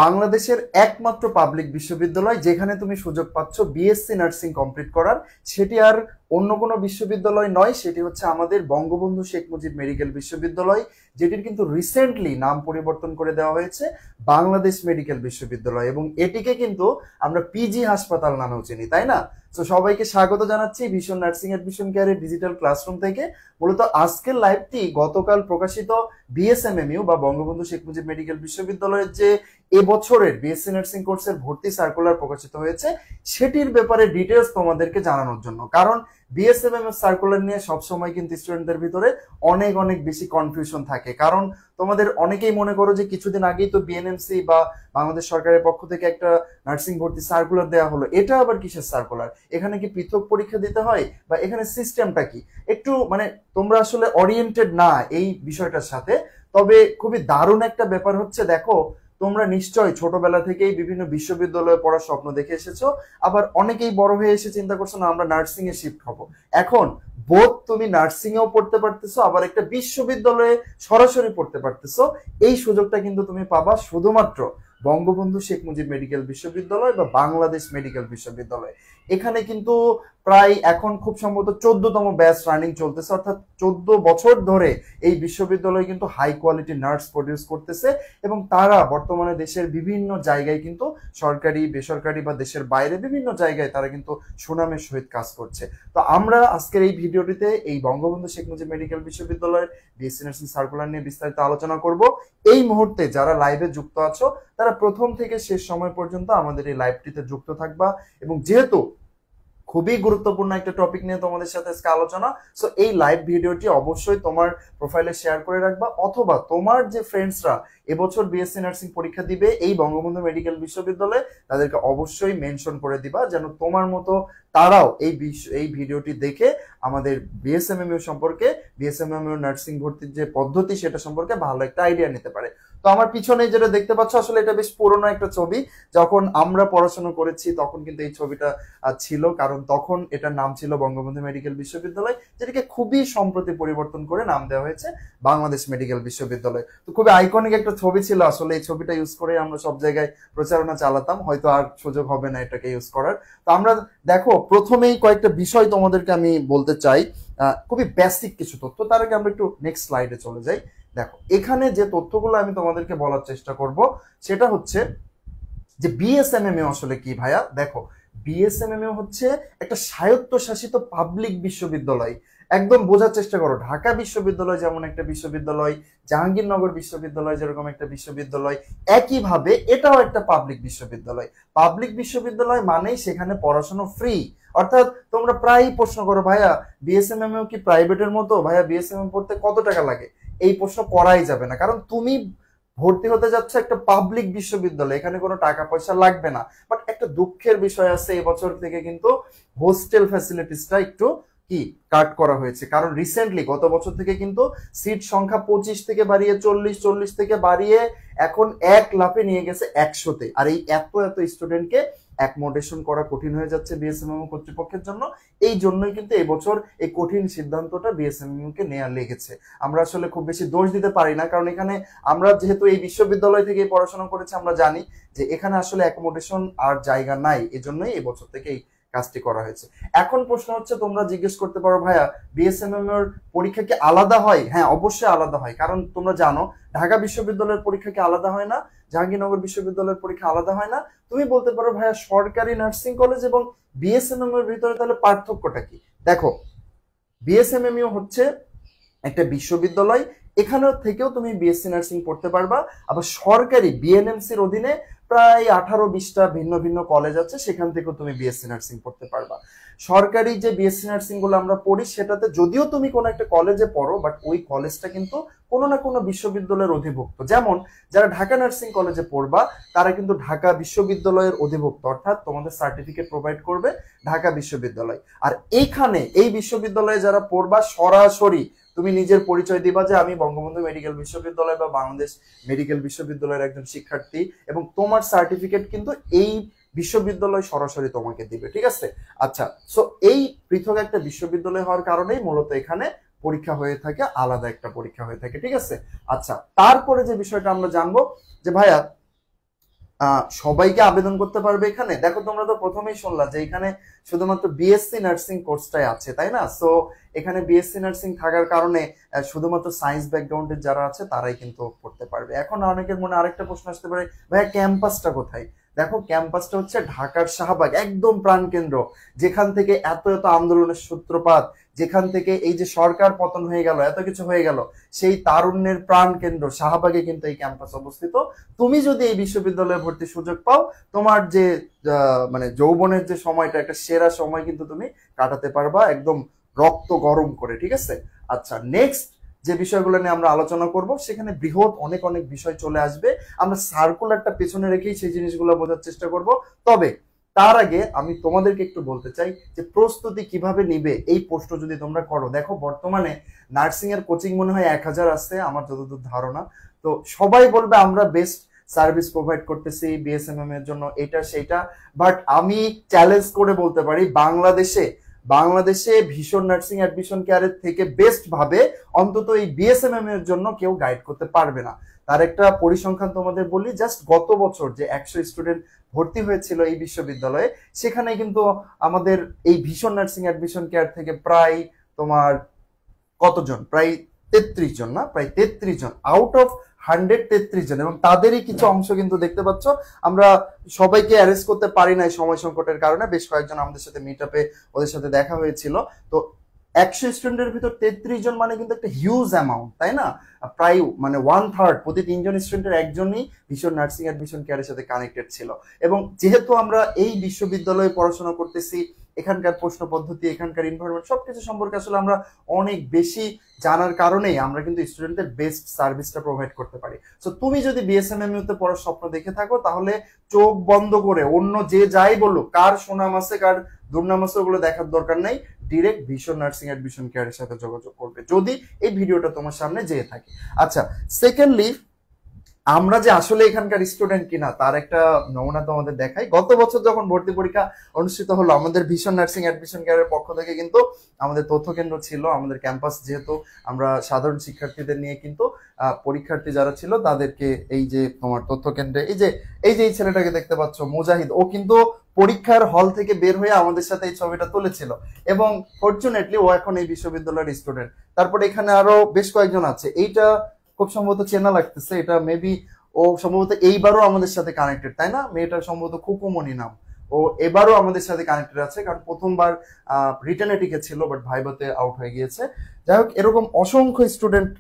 বাংলাদেশের একমাত্র পাবলিক বিশ্ববিদ্যালয় যেখানে তুমি সুযোগ পাচ্ছ বিএসসি নার্সিং কমপ্লিট করার, সেটি আর অন্য কোনো বিশ্ববিদ্যালয় নয়, সেটি হচ্ছে আমাদের বঙ্গবন্ধু শেখ মুজিব মেডিকেল বিশ্ববিদ্যালয়, যেটির কিন্তু রিসেন্টলি নাম পরিবর্তন করে দেওয়া হয়েছে বাংলাদেশ মেডিকেল বিশ্ববিদ্যালয়, এবং এটিকে কিন্তু আমরা পিজি হাসপাতাল নামেও চিনি, তাই না? তো সবাইকে স্বাগত জানাচ্ছি ভিশন নার্সিং অ্যাডমিশন কেয়ারের ডিজিটাল ক্লাসরুম থেকে। মূলত আজকের লাইভটি গতকাল প্রকাশিত বিএসএমএমইউ বা বঙ্গবন্ধু শেখ মুজিব মেডিকেল বিশ্ববিদ্যালয়ের যে এবছরের বিএসসি নার্সিং কোর্সের ভর্তি সার্কুলার প্রকাশিত হয়েছে সেটির ব্যাপারে ডিটেলস তোমাদেরকে জানানোর জন্য। কারণ বিএসএমএম এর সার্কুলার নিয়ে সবসময় কিন্তু স্টুডেন্টদের ভিতরে অনেক অনেক বেশি কনফিউশন থাকে। কারণ তোমাদের অনেকেই মনে করো যে কিছুদিন আগেই তো বিএনএমসি বা বাংলাদেশ সরকারের পক্ষ থেকে একটা নার্সিং ভর্তি সার্কুলার দেওয়া হলো, এটা আবার কিসের সার্কুলার? এখানে কি পৃথক পরীক্ষা দিতে হয়, বা এখানে সিস্টেমটা কি? একটু মানে তোমরা আসলে ওরিয়েন্টেড না এই বিষয়টার সাথে। তবে খুবই দারুণ একটা ব্যাপার হচ্ছে, দেখো তোমরা নিশ্চয়ই ছোটবেলা থেকেই বিভিন্ন বিশ্ববিদ্যালয়ে পড়ার স্বপ্ন দেখে এসেছো, আবার অনেকেই বড় হয়ে এসে চিন্তা করছো না আমরা নার্সিং এ শিফট হব। এখন বোধ তুমি নার্সিং এও পড়তে পারতেছো, আবার একটা বিশ্ববিদ্যালয়ে সরাসরি পড়তে পারতেছো। এই সুযোগটা কিন্তু তুমি পাবা শুধুমাত্র বঙ্গবন্ধু শেখ মুজিব মেডিকেল বিশ্ববিদ্যালয় বা বাংলাদেশ মেডিকেল বিশ্ববিদ্যালয়। এখানে কিন্তু প্রায় এখন খুব সম্ভবত 14তম ব্যাচ রানিং চলতেছে, অর্থাৎ 14 বছর ধরে এই বিশ্ববিদ্যালয় কিন্তু হাই কোয়ালিটি নার্স প্রডিউস করতেছে, এবং তারা বর্তমানে দেশের বিভিন্ন জায়গায় কিন্তু সরকারি বেসরকারি বা দেশের বাইরে বিভিন্ন জায়গায় তারা কিন্তু সুনামের সহিত কাজ করছে। তো আমরা আজকের এই ভিডিওটিতে এই বঙ্গবন্ধু শেখ মুজিব মেডিকেল বিশ্ববিদ্যালয়ের বিএসসি নার্সিং সার্কুলার নিয়ে বিস্তারিত আলোচনা করব। এই মুহূর্তে যারা লাইভে যুক্ত আছো তারা প্রথম থেকে শেষ সময় পর্যন্ত আমাদের এই লাইভটিতে যুক্ত থাকবা, এবং যেহেতু খুবই গুরুত্বপূর্ণ একটা টপিক নিয়ে তোমাদের সাথে আজকে আলোচনা, সো এই লাইভ ভিডিওটি অবশ্যই তোমার প্রোফাইলে শেয়ার করে রাখবা, অথবা তোমার যে ফ্রেন্ডসরা এবছর বিএসসি নার্সিং পরীক্ষা দিবে এই বঙ্গবন্ধু মেডিকেল বিশ্ববিদ্যালয়ে তাদেরকে অবশ্যই মেনশন করে দিবা, যেন তোমার মতো তারাও এই ভিডিওটি দেখে আমাদের বিএসএমএমইউ সম্পর্কে, বিএসএমএমইউ নার্সিং ভর্তির যে পদ্ধতি সেটা সম্পর্কে ভালো একটা আইডিয়া নিতে পারে। তো আমার পিছনে যেটা দেখতে পাচ্ছ আসলে এটা বেশ পুরনো একটা ছবি। যখন আমরা পড়াশোনা করেছি তখন কিন্তু এই ছবিটা ছিল, কারণ তখন এটার নাম ছিল বঙ্গবন্ধু মেডিকেল বিশ্ববিদ্যালয়, যেটাকে খুবই সম্প্রতি পরিবর্তন করে নাম দেওয়া হয়েছে বাংলাদেশ মেডিকেল বিশ্ববিদ্যালয়। তো খুবই আইকনিক একটা ছবি ছিল আসলে, এই ছবিটা ইউজ করে আমরা সব জায়গায় প্রচারণা চালাতাম, হয়তো আর সুযোগ হবে না এটাকে ইউজ করার। তো আমরা দেখো প্রথমেই কয়েকটা বিষয় তোমাদেরকে আমি বলতে চাই, খুবই বেসিক কিছু তথ্য। তার আগে আমরা একটু নেক্সট স্লাইডে চলে যাই। দেখো এখানে যে তথ্যগুলো আমি তোমাদেরকে বলার চেষ্টা করব সেটা হচ্ছে যে বিএসএমএমইউ আসলে কি ভাইয়া। দেখো বিএসএমএমইউ হচ্ছে একটা স্বায়ত্তশাসিত পাবলিক বিশ্ববিদ্যালয়। একদম বোঝার চেষ্টা করো, ঢাকা বিশ্ববিদ্যালয় যেমন একটা বিশ্ববিদ্যালয়, জাহাঙ্গীরনগর বিশ্ববিদ্যালয় যেরকম একটা বিশ্ববিদ্যালয়, একইভাবে এটাও একটা পাবলিক বিশ্ববিদ্যালয়। পাবলিক বিশ্ববিদ্যালয় মানেই সেখানে পড়াশোনা ফ্রি। অর্থাৎ তোমরা প্রায়ই প্রশ্ন করো ভাইয়া বিএসএমএমইউ কি প্রাইভেটের মতো, ভাইয়া বিএসএমএম পড়তে কত টাকা লাগে? এই প্রশ্ন করাই যাবে না, কারণ তুমি ভর্তি হতে যাচ্ছে একটা পাবলিক বিশ্ববিদ্যালয়, এখানে কোনো টাকা পয়সা লাগবে না। বাট একটা দুঃখের বিষয় আছে, এবছর থেকে কিন্তু হোস্টেল ফ্যাসিলিটিসটা একটু কি কাট করা হয়েছে, কারণ রিসেন্টলি গত বছর থেকে কিন্তু সিট সংখ্যা 25 থেকে বাড়িয়ে 40, 40 থেকে বাড়িয়ে এখন এক লাফে নিয়ে গেছে 100-তে। আর এই এত এত স্টুডেন্টকে অ্যাকোমোডেশন করা কঠিন হয়ে যাচ্ছে বিএসএমএমইউ কর্তৃপক্ষের জন্য। এই জন্যই কিন্তু এবছর এই কঠিন সিদ্ধান্তটা বিএসএমএমইউ কে নেওয়া লেগেছে। আমরা আসলে খুব বেশি দোষ দিতে পারি না, কারণ এখানে আমরা যেহেতু এই বিশ্ববিদ্যালয় থেকে পড়াশোনা করেছি আমরা জানি যে এখানে আসলে অ্যাকোমোডেশন আর জায়গা নাই, এজন্যই এবছর থেকে এই কাজটি করা হয়েছে। এখন প্রশ্ন হচ্ছে, তোমরা জিজ্ঞেস করতে পারো ভাইয়া বিএসএমএমইউ এর পরীক্ষা কি আলাদা হয়? হ্যাঁ অবশ্যই আলাদা হয়, কারণ তোমরা জানো ঢাকা বিশ্ববিদ্যালয়ের পরীক্ষা কি আলাদা হয় না, জাহাঙ্গীরনগর বিশ্ববিদ্যালয়ের পরীক্ষা আলাদা হয় না। তুমি বলতে পারো ভাইয়া সরকারি নার্সিং কলেজ এবং বিএসএমএমইউ এর ভিতরে তাহলে পার্থক্যটা কি? দেখো বিএসএমএমইউ হচ্ছে একটা বিশ্ববিদ্যালয়, এখানে থেকেও তুমি বিএসসি নার্সিং পড়তে পারবা। আবার সরকারি বিএনএমসির অধীনে প্রায় 18-20টা ভিন্ন ভিন্ন কলেজ আছে, সেখান থেকেও তুমি বিএসসি নার্সিং পড়তে পারবা। সরকারি যে বিএসসি নার্সিং গুলো আমরা পড়ি সেটাতে যদিও তুমি কোনো একটা কলেজে পড়ো, বাট ওই কলেজটা কিন্তু কোনো না কোনো বিশ্ববিদ্যালয়ের অধিভুক্ত। যেমন যারা ঢাকা নার্সিং কলেজে পড়বা তারা কিন্তু ঢাকা বিশ্ববিদ্যালয়ের অধিভুক্ত, অর্থাৎ তোমাদের সার্টিফিকেট প্রোভাইড করবে ঢাকা বিশ্ববিদ্যালয়। আর এইখানে এই বিশ্ববিদ্যালয়ে যারা পড়বা সরাসরি তুমি নিজের পরিচয় দিবা যে আমি বঙ্গবন্ধু মেডিকেল বিশ্ববিদ্যালয় বা বাংলাদেশ মেডিকেল বিশ্ববিদ্যালয়ের একজন শিক্ষার্থী, এবং তোমার সার্টিফিকেট কিন্তু এই বিশ্ববিদ্যালয় সরাসরি তোমাকে দিবে, ঠিক আছে? আচ্ছা, সো এই পৃথক একটা বিশ্ববিদ্যালয় হওয়ার কারণেই মূলত এখানে পরীক্ষা হয়ে থাকে, আলাদা একটা পরীক্ষা হয়ে থাকে, ঠিক আছে? আচ্ছা, তারপরে যে বিষয়টা আমরা জানবো যে ভাইয়া সবাইকে আবেদন করতে পারবে এখানে? দেখো তোমরা তো প্রথমেই শুনলা যে এখানে শুধুমাত্র বিএসসি নার্সিং কোর্সটাই আছে, তাই না? সো এখানে বিএসসি নার্সিং থাকার কারণে শুধুমাত্র সায়েন্স ব্যাকগ্রাউন্ডের যারা আছে তারাই কিন্তু পড়তে পারবে। এখন অনেকের মনে আরেকটা প্রশ্ন আসতে পারে, ভাইয়া ক্যাম্পাসটা কোথায়? দেখো ক্যাম্পাসটা হচ্ছে ঢাকার শাহবাগ, একদম প্রাণকেন্দ্র, যেখান থেকে এত এত আন্দোলনের সূত্রপাত, যেখান থেকে এই যে সরকার পতন হয়ে গেল, এত কিছু হয়ে গেল, সেই তারুণ্যের প্রাণ কেন্দ্র শাহবাগে কিন্তু এই ক্যাম্পাস অবস্থিত। তুমি যদি এই বিশ্ববিদ্যালয়ে ভর্তির সুযোগ পাও, তোমার যে মানে যৌবনের যে সময়টা, একটা সেরা সময় কিন্তু তুমি কাটাতে পারবা একদম রক্ত গরম করে, ঠিক আছে? আচ্ছা, নেক্সট যে বিষয়গুলো নিয়ে আমরা আলোচনা করব, সেখানে বৃহৎ অনেক অনেক বিষয় চলে আসবে। আমরা সার্কুলারটা পেছনে রেখেই সেই জিনিসগুলো বোঝার চেষ্টা করব। তবে তার আগে আমি তোমাদেরকে একটু বলতে চাই যে প্রস্তুতি কিভাবে নিবে এই প্রশ্ন যদি তোমরা করো। দেখো বর্তমানে নার্সিং এর কোচিং মনে হয় 1000 আছে আমার যতদূর ধারণা। তো সবাই বলবে আমরা বেস্ট সার্ভিস প্রোভাইড করতেছি বিএসএমএম এর জন্য, এটা সেটা। বাট আমি চ্যালেঞ্জ করে বলতে পারি, বাংলাদেশে ভীষণ নার্সিং অ্যাডমিশন কেয়ারের থেকে বেস্ট ভাবে অন্তত এই বিএসএমএম এর জন্য কেউ গাইড করতে পারবে না। তার একটা পরিসংখ্যান তোমাদের বলি, জাস্ট গত বছর যে 100 স্টুডেন্ট ভর্তি হয়েছিল এই বিশ্ববিদ্যালয়ে, সেখানে কিন্তু আমাদের এই ভীষণ নার্সিং অ্যাডমিশন কেয়ার থেকে প্রায় তোমার কতজন, প্রায় 33 জন, না প্রায় 33 জন আউট অফ 100, 33 জন। এবং তাদেরই কিছু অংশ কিন্তু দেখতে পাচ্ছ, আমরা সবাইকে অ্যারেস্ট করতে পারি নাই সময় সংকটের কারণে, বেশ কয়েকজন আমাদের সাথে মিট আপে ওদের সাথে দেখা হয়েছিল। তো 100 স্টুডেন্টের ভিতর 33 জন মানে কিন্তু একটা হিউজ অ্যামাউন্ট, তাই না? প্রায় মানে 1/3, প্রতি 3 জন স্টুডেন্টের একজনই ভীষণ নার্সিং অ্যাডমিশন কেয়ারের সাথে কানেক্টেড ছিল। এবং যেহেতু আমরা এই বিশ্ববিদ্যালয়ে পড়াশোনা করতেছি, এখানকার প্রশ্ন পদ্ধতি, এখানকার এনভায়রনমেন্ট সবকিছু সম্পর্কে আসলে আমরা অনেক বেশি জানার কারণেই আমরা কিন্তু স্টুডেন্টদের বেস্ট সার্ভিসটা প্রোভাইড করতে পারি। সো তুমি যদি বিএসএমএমইউ তে পড়ার স্বপ্ন দেখে থাকো, তাহলে চোখ বন্ধ করে অন্য যে যাই বলুক, কার সুনাম আছে কার দুর্নাম আছে ওগুলো দেখার দরকার নেই, ডিরেক্ট ভীষণ নার্সিং অ্যাডমিশন কেয়ারের সাথে যোগাযোগ করবে যদি এই ভিডিওটা তোমার সামনে যেয়ে থাকে। আচ্ছা, সেকেন্ডলি, আমরা যে আসলে এখানকার স্টুডেন্ট কিনা তার একটা নমুনা তোমাদের দেখাই। গত বছর যখন ভর্তি পরীক্ষা অনুষ্ঠিত হলো, আমাদের ভীষণ নার্সিং অ্যাডমিশন কেয়ারের পক্ষ থেকে কিন্তু আমাদের তথ্য কেন্দ্র ছিল, আমাদের ক্যাম্পাস, যেহেতু আমরা সাধারণ শিক্ষার্থীদের নিয়ে কিন্তু পরীক্ষার্থী যারা ছিল তাদেরকে এই যে তোমার তথ্য কেন্দ্রে এই ছেলেটাকে দেখতে পাচ্ছ, মুজাহিদ, ও কিন্তু পরীক্ষার হল থেকে বের হয়ে আমাদের সাথে এই ছবিটা তুলেছিল এবং ফরচুনেটলি ও এখন এই বিশ্ববিদ্যালয়ের স্টুডেন্ট। তারপরে এখানে আরো বেশ কয়েকজন আছে, এইটা খুব সম্ভবত চেনা লাগতেছে, এটা মেবি ও সম্ভবত এইবারও আমাদের সাথে কানেক্টেড, তাই না? মেয়েটার সম্ভবত খুকুমনি নাম, ও এবারও আমাদের সাথে কানেক্টেড আছে, কারণ প্রথমবার রিটেনে টিকে ছিল বাট ভাইভাতে আউট হয়ে গিয়েছে। যাই হোক, এরকম অসংখ্য স্টুডেন্ট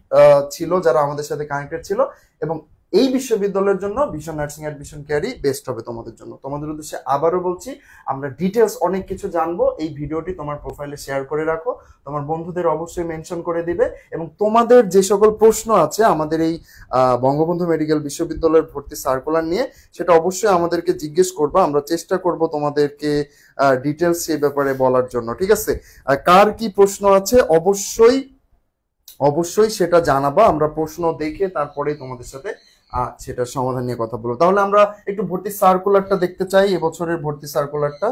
ছিল যারা আমাদের সাথে কানেক্টেড ছিল। এবং এই বিশ্ববিদ্যালয়ের জন্য ভীষণ নার্সিং অ্যাডমিশন কেয়ারই বেস্ট হবে তোমাদের জন্য। তোমাদের উদ্দেশ্যে আবারও বলছি, আমরা ডিটেলস অনেক কিছু জানবো। এই ভিডিওটি তোমার প্রোফাইলে শেয়ার করে রাখো, তোমার বন্ধুদের অবশ্যই মেনশন করে দিবে, এবং তোমাদের যে সকল প্রশ্ন আছে আমাদের এই বঙ্গবন্ধু মেডিকেল বিশ্ববিদ্যালয়ের ভর্তি সার্কুলার নিয়ে, সেটা অবশ্যই আমাদেরকে জিজ্ঞেস করবা। আমরা চেষ্টা করব তোমাদেরকে ডিটেলস এই ব্যাপারে বলার জন্য, ঠিক আছে? কার কি প্রশ্ন আছে অবশ্যই সেটা জানাবা, আমরা প্রশ্ন দেখে তারপরেই তোমাদের সাথে সেটার সমাধান নিয়ে কথা বলবো। তাহলে আমরা একটু ভর্তি সার্কুলারটা দেখতে চাই, এবছরের ভর্তি সার্কুলারটা।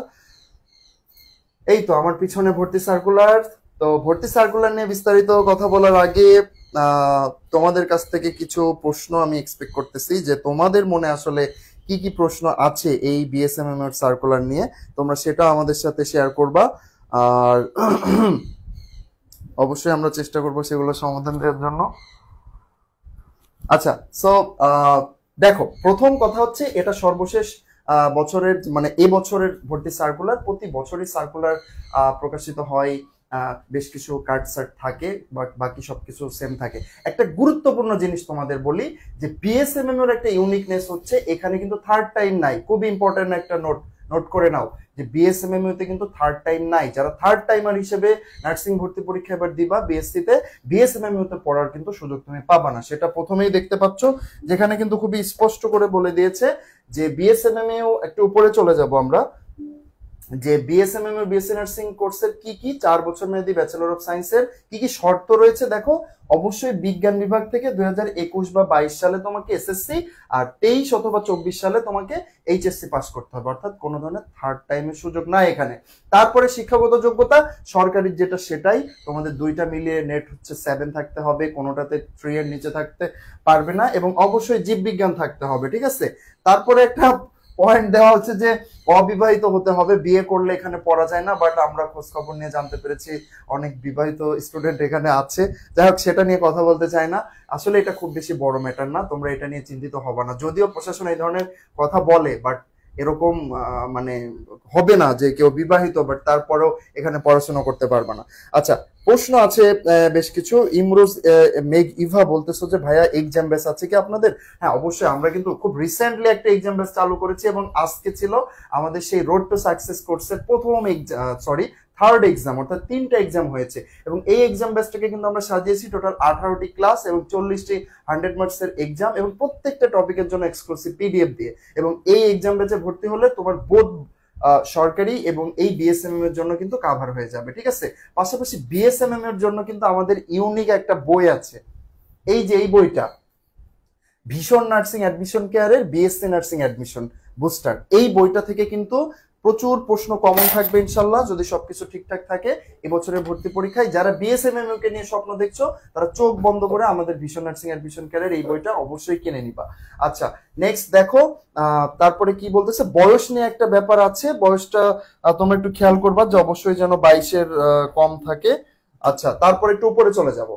এই তো আমার পিছনে ভর্তি সার্কুলার। তো ভর্তি সার্কুলার নিয়ে বিস্তারিত কথা বলার আগে তোমাদের কাছ থেকে কিছু প্রশ্ন আমি এক্সপেক্ট করতেছি, যে তোমাদের মনে আসলে কি কি প্রশ্ন আছে এই বিএসএমএম এর সার্কুলার নিয়ে, তোমরা সেটা আমাদের সাথে শেয়ার করবা। আর অবশ্যই আমরা চেষ্টা করবো সেগুলো সমাধান দেওয়ার জন্য। আচ্ছা, সো দেখো, প্রথম কথা হচ্ছে এটা সর্বশেষ বছরের, মানে এবছরের ভর্তি সার্কুলার। প্রতি বছরই সার্কুলার প্রকাশিত হয়, বেশ কিছু কাট সার্ট থাকে, বাকি সবকিছু সেম থাকে। একটা গুরুত্বপূর্ণ জিনিস তোমাদের বলি, যে বিএসএমএম এর একটা ইউনিকনেস হচ্ছে এখানে কিন্তু থার্ড টাইম নাই। খুব ইম্পর্টেন্ট একটা নোট করে নাও, যে বিএসএমএম তে কিন্তু থার্ড টাইম নাই। যারা থার্ড টাইমার হিসেবে নার্সিং ভর্তি পরীক্ষা এবার দিবা বিএসসি তে, বিএসএমএম তে পড়ার কিন্তু সুযোগ তুমি পাবা না। সেটা প্রথমেই দেখতে পাচ্ছ, যেখানে কিন্তু খুবই স্পষ্ট করে বলে দিয়েছে যে বিএসএমএম একটু উপরে চলে যাব আমরা, যে বিএসএমএম এর বিএসসি নার্সিং কোর্সের কি কি 4 বছর মেয়াদী ব্যাচেলর অফ সায়েন্সের কি কি শর্ত রয়েছে দেখো। অবশ্যই বিজ্ঞান বিভাগ থেকে 2021 বা 22 সালে তোমাকে এসএসসি, আর 23 অথবা 24 সালে তোমাকে এইচএসসি পাস করতে হবে, অর্থাৎ কোনো ধরনের থার্ড টাইমের সুযোগ নাই এখানে। তারপরে শিক্ষাগত যোগ্যতা সরকারি যেটা সেটাই, তোমাদের দুইটা মিলিয়ে নেট হচ্ছে 7 থাকতে হবে, কোনোটাতে 3 এর নিচে থাকতে পারবে না, এবং অবশ্যই জীববিজ্ঞান থাকতে হবে, ঠিক আছে। তারপরে একটা পয়েন্ট দেওয়া হচ্ছে যে অবিবাহিত হতে হবে, বিয়ে করলে এখানে পড়া যায় না, বাট আমরা খোঁজ খবর নিয়ে জানতে পেরেছি অনেক বিবাহিত স্টুডেন্ট এখানে আছে। যাই হোক, সেটা নিয়ে কথা বলতে চাই না, আসলে এটা খুব বেশি বড় ম্যাটার না, তোমরা এটা নিয়ে চিন্তিত হবে না। যদিও প্রশাসন এই ধরনের কথা বলে, বাট এরকম মানে হবে না যে কেউ বিবাহিত বাট তারপরেও এখানে পড়াশোনা করতে পারবে না। আচ্ছা, প্রশ্ন আছে বেশ কিছু। ইমরোজ মেঘ ইভা বলতেছো যে ভাইয়া এক্সাম বেস আছে কি আপনাদের? হ্যাঁ, অবশ্যই, আমরা কিন্তু খুব রিসেন্টলি একটা এক্সাম বেস চালু করেছি, এবং আজকে ছিল আমাদের সেই রোড টু সাকসেস কোর্সের প্রথম থার্ড এক্সাম, অর্থাৎ 3টা এক্সাম হয়েছে, এবং এই এক্সাম বেসটাকে কিন্তু আমরা সাজিয়েছি টোটাল 18টি ক্লাস এবং 40টি 100 মার্কসের এক্সাম, এবং প্রত্যেকটা টপিকের জন্য এক্সক্লুসিভ পিডিএফ দিয়ে। এবং এই এক্সাম বেসে ভর্তি হলে তোমার বোধ সরকারি এবং এই বিএসএমএম এর জন্য কিন্তু কাভার হয়ে যাবে, ঠিক আছে। পাশাপাশি বিএসএমএম এর জন্য কিন্তু আমাদের ইউনিক একটা বই আছে, এই যে এই বইটা, ভীষণ নার্সিং অ্যাডমিশন কেয়ারের বিএসসি নার্সিং অ্যাডমিশন বুস্টার, এই বইটা থেকে কিন্তু প্রচুর প্রশ্ন কমন থাকবে ইনশাল্লাহ, যদি সবকিছু ঠিকঠাক থাকে। এবছরের ভর্তি পরীক্ষায় যারা বিএসএমএম কে নিয়ে স্বপ্ন দেখছো, তারা চোখ বন্ধ করে আমাদের ভীষণ নার্সিং অ্যাডমিশন কেয়ারের এই বইটা অবশ্যই কিনে নিবা। আচ্ছা, নেক্সট দেখো, তারপরে কি বলতেছে, বয়স নিয়ে একটা ব্যাপার আছে, বয়সটা তোমরা একটু খেয়াল করবা যে অবশ্যই যেন 22-এর কম থাকে। আচ্ছা, তারপরে একটু উপরে চলে যাব।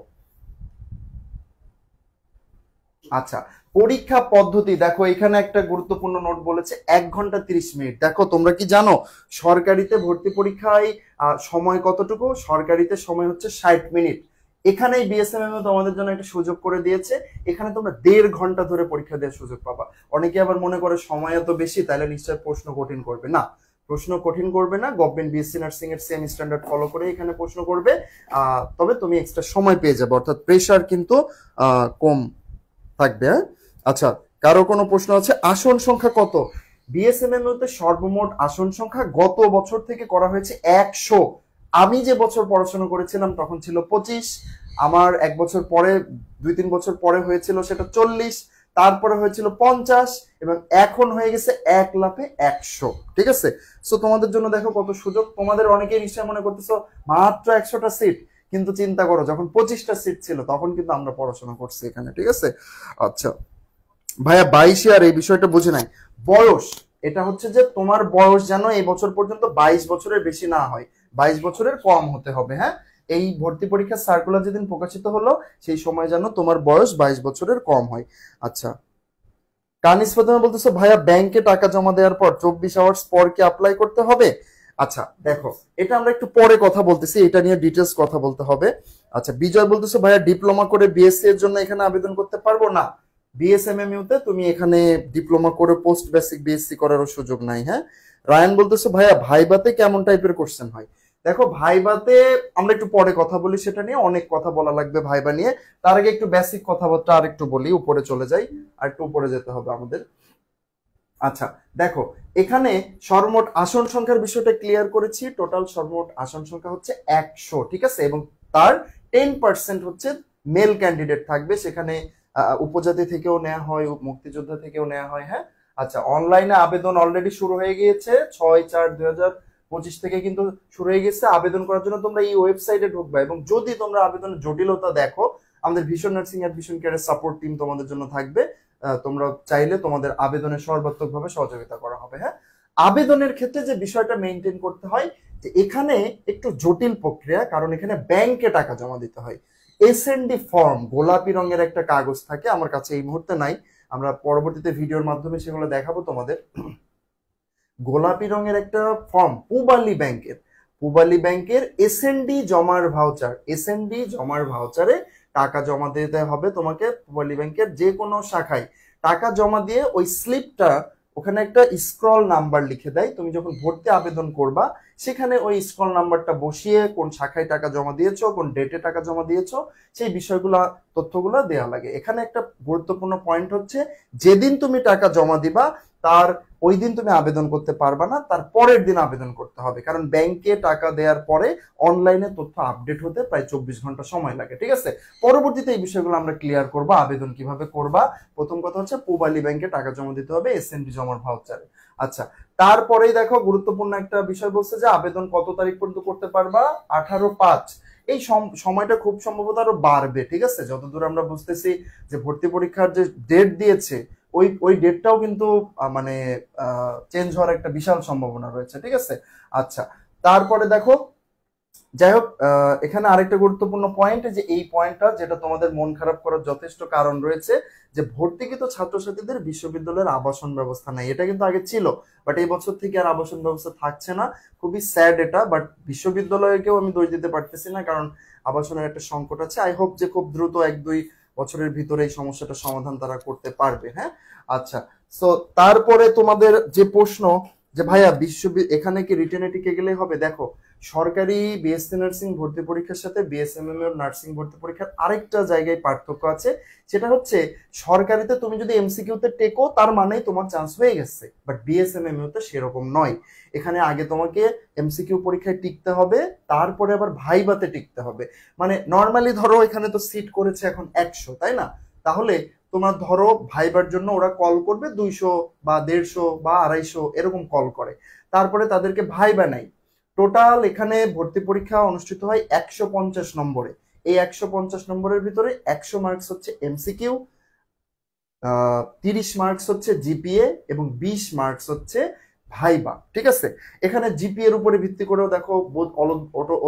আচ্ছা, পরীক্ষা পদ্ধতি দেখো, এখানে একটা গুরুত্বপূর্ণ নোট বলেছে 1 ঘন্টা 30 মিনিট। দেখো, তোমরা কি জানো সরকারিতে ভর্তি পরীক্ষায় সময় কতটুকু? সরকারিতে সময় হচ্ছে 60 মিনিট। এখানেই বিএসএমএম তোমাদের জন্য একটা সুযোগ করে দিয়েছে, এখানে তোমরা 1.5 ঘন্টা ধরে পরীক্ষা দেওয়ার সুযোগ পাবা। অনেকে আবার মনে করে সময় এত বেশি, তাহলে নিশ্চয় প্রশ্ন কঠিন করবে না। প্রশ্ন কঠিন করবে না, গভর্নমেন্ট বিএসসি নার্সিং এর সেম স্ট্যান্ডার্ড ফলো করে এখানে প্রশ্ন করবে। তবে তুমি এক্সট্রা সময় পেয়ে যাবে, অর্থাৎ প্রেশার কিন্তু কম থাকবে। আচ্ছা, কারো কোনো প্রশ্ন আছে? আসন সংখ্যা কত? বিএসএমএম তে সর্বমোট আসন সংখ্যা গত বছর থেকে করা হয়েছে 100। আমি যে বছর পড়াশোনা করেছিলাম তখন ছিল 25, আমার 1 বছর পরে 2-3 বছর পরে হয়েছিল সেটা 40, তারপরে হয়েছিল 50, এবং এখন হয়ে গেছে 1 লাফে 100, ঠিক আছে। সো তোমাদের জন্য দেখো কত সুযোগ। তোমাদের অনেকেই নিশ্চয় মনে করতেছো মাত্র 100টা সিট, কিন্তু চিন্তা করো যখন 25টা সিট ছিল তখন কিন্তু আমরা পড়াশোনা করছি এখানে, ঠিক আছে। আচ্ছা ভাইয়া, 22 আর এই বিষয়টা বুঝে নাই। বয়স, এটা হচ্ছে যে তোমার বয়স যেন এই বছর পর্যন্ত 22 বছরের বেশি না হয়, 22 বছরের কম হতে হবে। হ্যাঁ, এই ভর্তি পরীক্ষার সার্কুলার যেদিন প্রকাশিত হলো সেই সময় যেন তোমার বয়স 22 বছরের কম হয়। আচ্ছা, কানিস ফাতেমা বলতেছে ভাইয়া, ব্যাংকে টাকা জমা দেওয়ার পর 24 আওয়ার্স পর কি অ্যাপ্লাই করতে হবে? আচ্ছা দেখো, এটা আমরা একটু পরে কথা বলতেছি, এটা নিয়ে ডিটেলস কথা বলতে হবে। আচ্ছা, বিজয় বলতেছে ভাইয়া, ডিপ্লোমা করে বিএসসি এর জন্য এখানে আবেদন করতে পারবো না? বিএসএমএমইউ তে তুমি এখানে ডিপ্লোমা করে পোস্ট বেসিক বিএসসি করারও সুযোগ নাই। হ্যাঁ, রায়ান বলতেছে ভাইয়া, ভাইবাতে কেমন টাইপের কোশ্চেন হয়? দেখো, ভাইবাতে আমরা একটু পরে কথা বলি, সেটা নিয়ে অনেক কথা বলা লাগবে ভাইবা নিয়ে। তার আগে একটু বেসিক কথাবার্তা আর একটু বলি, উপরে চলে যাই, আর একটু উপরে যেতে হবে আমাদের। আচ্ছা দেখো, এখানে সর্বমোট আসন সংখ্যার বিষয়টা ক্লিয়ার করেছি। টোটাল সর্বমোট আসন সংখ্যা হচ্ছে 100, ঠিক আছে, এবং তার 10% হচ্ছে মেল ক্যান্ডিডেট থাকবে, সেখানে উপজাতি থেকেও নেওয়া হয়, মুক্তিযোদ্ধা থেকেও নেওয়া হয়। হ্যাঁ, আচ্ছা, অনলাইনে আবেদন অলরেডি শুরু হয়ে গিয়েছে, 6/4/2025 থেকে কিন্তু শুরু হয়ে গেছে। আবেদন করার জন্য তোমরা এই ওয়েবসাইটে ঢুকবা, এবং যদি তোমরা আবেদনের জটিলতা দেখো, আমাদের ভীষণ নার্সিং অ্যাডমিশন কেয়ারের সাপোর্ট টিম তোমাদের জন্য থাকবে। তোমরা চাইলে তোমাদের আবেদনের সর্বাত্মকভাবে সহযোগিতা করা হবে। হ্যাঁ, আবেদনের ক্ষেত্রে যে বিষয়টা মেনটেন করতে হয়, যে এখানে একটু জটিল প্রক্রিয়া, কারণ এখানে ব্যাংকে টাকা জমা দিতে হয়। এসএনডি ফর্ম, গোলাপি রঙের একটা কাগজ থাকে, আমার কাছে এই মুহূর্তে নাই, আমরা পরবর্তীতে ভিডিওর মাধ্যমে সেগুলো দেখাবো তোমাদের। গোলাপি রঙের একটা ফর্ম, পূবালী ব্যাংকের এসএনডি জমার ভাউচার, এসএনডি জমার ভাউচারে টাকা জমা দিতে হবে তোমাকে। পূবালী ব্যাংকের যে কোনো শাখায় টাকা জমা দিয়ে ওই স্লিপটা, ওখানে একটা স্ক্রল নাম্বার লিখে দেয়, তুমি যখন ভর্তি আবেদন করবা সেখানে ওই স্ক্রল নাম্বারটা বসিয়ে কোন শাখায় টাকা জমা দিয়েছো, কোন ডেটে টাকা জমা দিয়েছো, সেই বিষয়গুলো তথ্যগুলো দেওয়া লাগে। এখানে একটা গুরুত্বপূর্ণ পয়েন্ট হচ্ছে, যেদিন তুমি টাকা জমা দিবা তার ওই দিন তুমি আবেদন করতে পারবা না, তার পরের দিন আবেদন করতে হবে, কারণ ব্যাংকে টাকা দেওয়ার পরে অনলাইনে তথ্য আপডেট হতে প্রায় 24 ঘন্টা সময় লাগে। ঠিক আছে, পরবর্তীতে এই বিষয়গুলো আমরা ক্লিয়ার করবো, আবেদন কিভাবে করবা। প্রথম কথা হচ্ছে পূবালী ব্যাংকে টাকা জমা দিতে হবে এসএনবি জমার ভাউচারে। আচ্ছা, তারপরেই দেখো গুরুত্বপূর্ণ একটা বিষয় বলছে যে আবেদন কত তারিখ পর্যন্ত করতে পারবা, 18/5। এই সময়টা খুব সম্ভবত আরো বাড়বে। ঠিক আছে, যতদূর আমরা বুঝতেছি যে ভর্তি পরীক্ষার যে ডেট দিয়েছে ওই ডেটটাও কিন্তু মানে চেঞ্জ হওয়ার একটা বিশাল সম্ভাবনা রয়েছে। ঠিক আছে, আচ্ছা তারপরে দেখো, যাই হোক এখানে আরেকটা গুরুত্বপূর্ণ পয়েন্ট, যে এই পয়েন্টটা যেটা তোমাদের মন খারাপ করার যথেষ্ট কারণ রয়েছে, যে ভর্তিকৃত ছাত্রছাত্রীদের বিশ্ববিদ্যালয়ের আবাসন ব্যবস্থা নাই। এটা কিন্তু আগে ছিল, বাট এই বছর থেকে আর আবাসন ব্যবস্থা থাকছে না। খুবই স্যাড এটা, বাট বিশ্ববিদ্যালয়কেও আমি দোষ দিতে পারতেছি না, কারণ আবাসনের একটা সংকট আছে। আই হোপ যে খুব দ্রুত 1-2 বছরের ভিতরে এই সমস্যাটা সমাধান তারা করতে পারবে। হ্যাঁ, আচ্ছা, সো তারপরে তোমাদের যে প্রশ্ন যে ভাইয়া এখানে কি রিটেনে টিকে গেলেই হবে, দেখো সরকারি বিএসসি নার্সিং ভর্তি পরীক্ষার সাথে বিএসএমএম নার্সিং ভর্তি পরীক্ষার আরেকটা জায়গায় পার্থক্য আছে। সেটা হচ্ছে সরকারিতে তুমি যদি এমসিকিউতে টেকো তার মানেই তোমার চান্স হয়ে গেছে, বাট বিএসএমএম তে সেরকম নয়। এখানে আগে তোমাকে এমসিকিউ পরীক্ষায় টিকতে হবে, তারপরে আবার ভাইভাতে টিকতে হবে। মানে নর্মালি ধরো এখানে তো সিট করেছে এখন 100, তাই না? তাহলে তোমার ধরো ভাইবার জন্য ওরা কল করবে 200 বা 150 বা 250 এরকম কল করে, তারপরে তাদেরকে ভাইবা নাই। টোটাল এখানে ভর্তি পরীক্ষা অনুষ্ঠিত হয় 150 নম্বরে। এই 150 নম্বরের ভিতরে 100 মার্কস হচ্ছে এমসিকিউ, 30 মার্কস হচ্ছে জিপিএ এবং 20 মার্কস হচ্ছে ভাইবা। ঠিক আছে, এখানে জিপিএ এর উপরে ভিত্তি করেও দেখো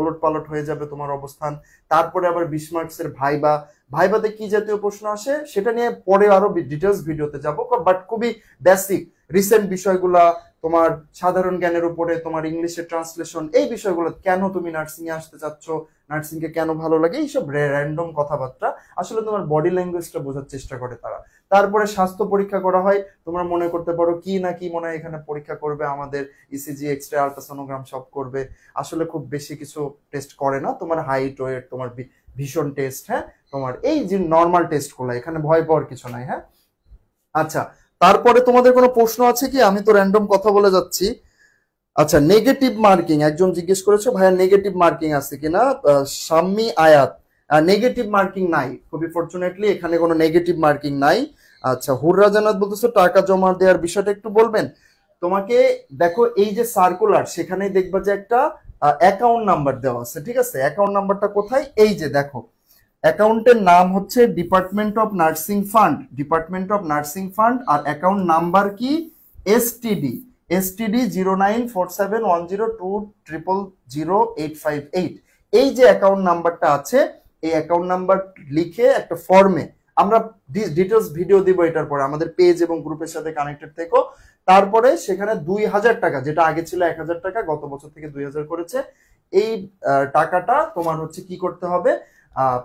ওলট পালট হয়ে যাবে তোমার অবস্থান। তারপরে আবার 20 মার্কসের ভাইবা। ভাইবাতে কি জাতীয় প্রশ্ন আসে সেটা নিয়ে পরে আরো ডিটেলস ভিডিওতে যাব, বাট খুবই বেসিক রিসেন্ট বিষয়গুলা, তোমার সাধারণ জ্ঞানের উপরে, তোমার ইংলিশের ট্রান্সলেশন, এই বিষয়গুলো, কেন তুমি নার্সিং এ আসতে চাচ্ছ, নার্সিং কে কেন ভালো লাগে, এইসব র্যান্ডম কথাবার্তা আসলে তোমার বডি ল্যাঙ্গুয়েজটা বোঝার চেষ্টা করে তারা। তারপরে স্বাস্থ্য পরীক্ষা করা হয়। তোমরা মনে করতে পারো কি না কি মনে হয় এখানে পরীক্ষা করবে, আমাদের ইসিজি, এক্সরে, আলট্রাসোনোগ্রাম সব করবে। আসলে খুব বেশি কিছু টেস্ট করে না, তোমার হাইট, ওয়েট, তোমার ভীষণ টেস্ট, হ্যাঁ, তোমার এই যে নর্মাল টেস্ট গুলো, এখানে ভয় পাওয়ার কিছু নাই। হ্যাঁ, আচ্ছা তারপরে তোমাদের কোনো প্রশ্ন আছে কি? আমি তো র্যান্ডম কথা বলে যাচ্ছি। আচ্ছা, নেগেটিভ মার্কিং একজন জিজ্ঞেস করেছে, ভাইয়া নেগেটিভ মার্কিং আছে কিনা। শাম্মী আয়াত, নেগেটিভ মার্কিং নাই, খুবই ফরচুনেটলি এখানে কোনো নেগেটিভ মার্কিং নাই। আচ্ছা, হুররা জান্নাত বলতেছো টাকা জমা দেওয়ার বিষয়টা একটু বলবেন। তোমাকে দেখো এই যে সার্কুলার, সেখানেই দেখবা যে একটা অ্যাকাউন্ট নাম্বার দেওয়া আছে। ঠিক আছে, অ্যাকাউন্ট নাম্বারটা কোথায়? এই যে দেখো, অ্যাকাউন্টের নাম হচ্ছে department of nursing fund, department of nursing fund. আর অ্যাকাউন্ট নাম্বার কি? এসটিডি 0947102000858। এই যে অ্যাকাউন্ট নাম্বারটা আছে, এই অ্যাকাউন্ট নাম্বার লিখে একটা ফর্মে, আমরা ডিটেলস ভিডিও দিব এটার পরে, আমাদের পেজ এবং গ্রুপের সাথে কানেক্টেড থেকো। তারপরে সেখানে 2000 টাকা, যেটা আগে ছিল 1000 টাকা, গত বছর থেকে 2000 করেছে, এই টাকাটা তোমার হচ্ছে কি করতে হবে,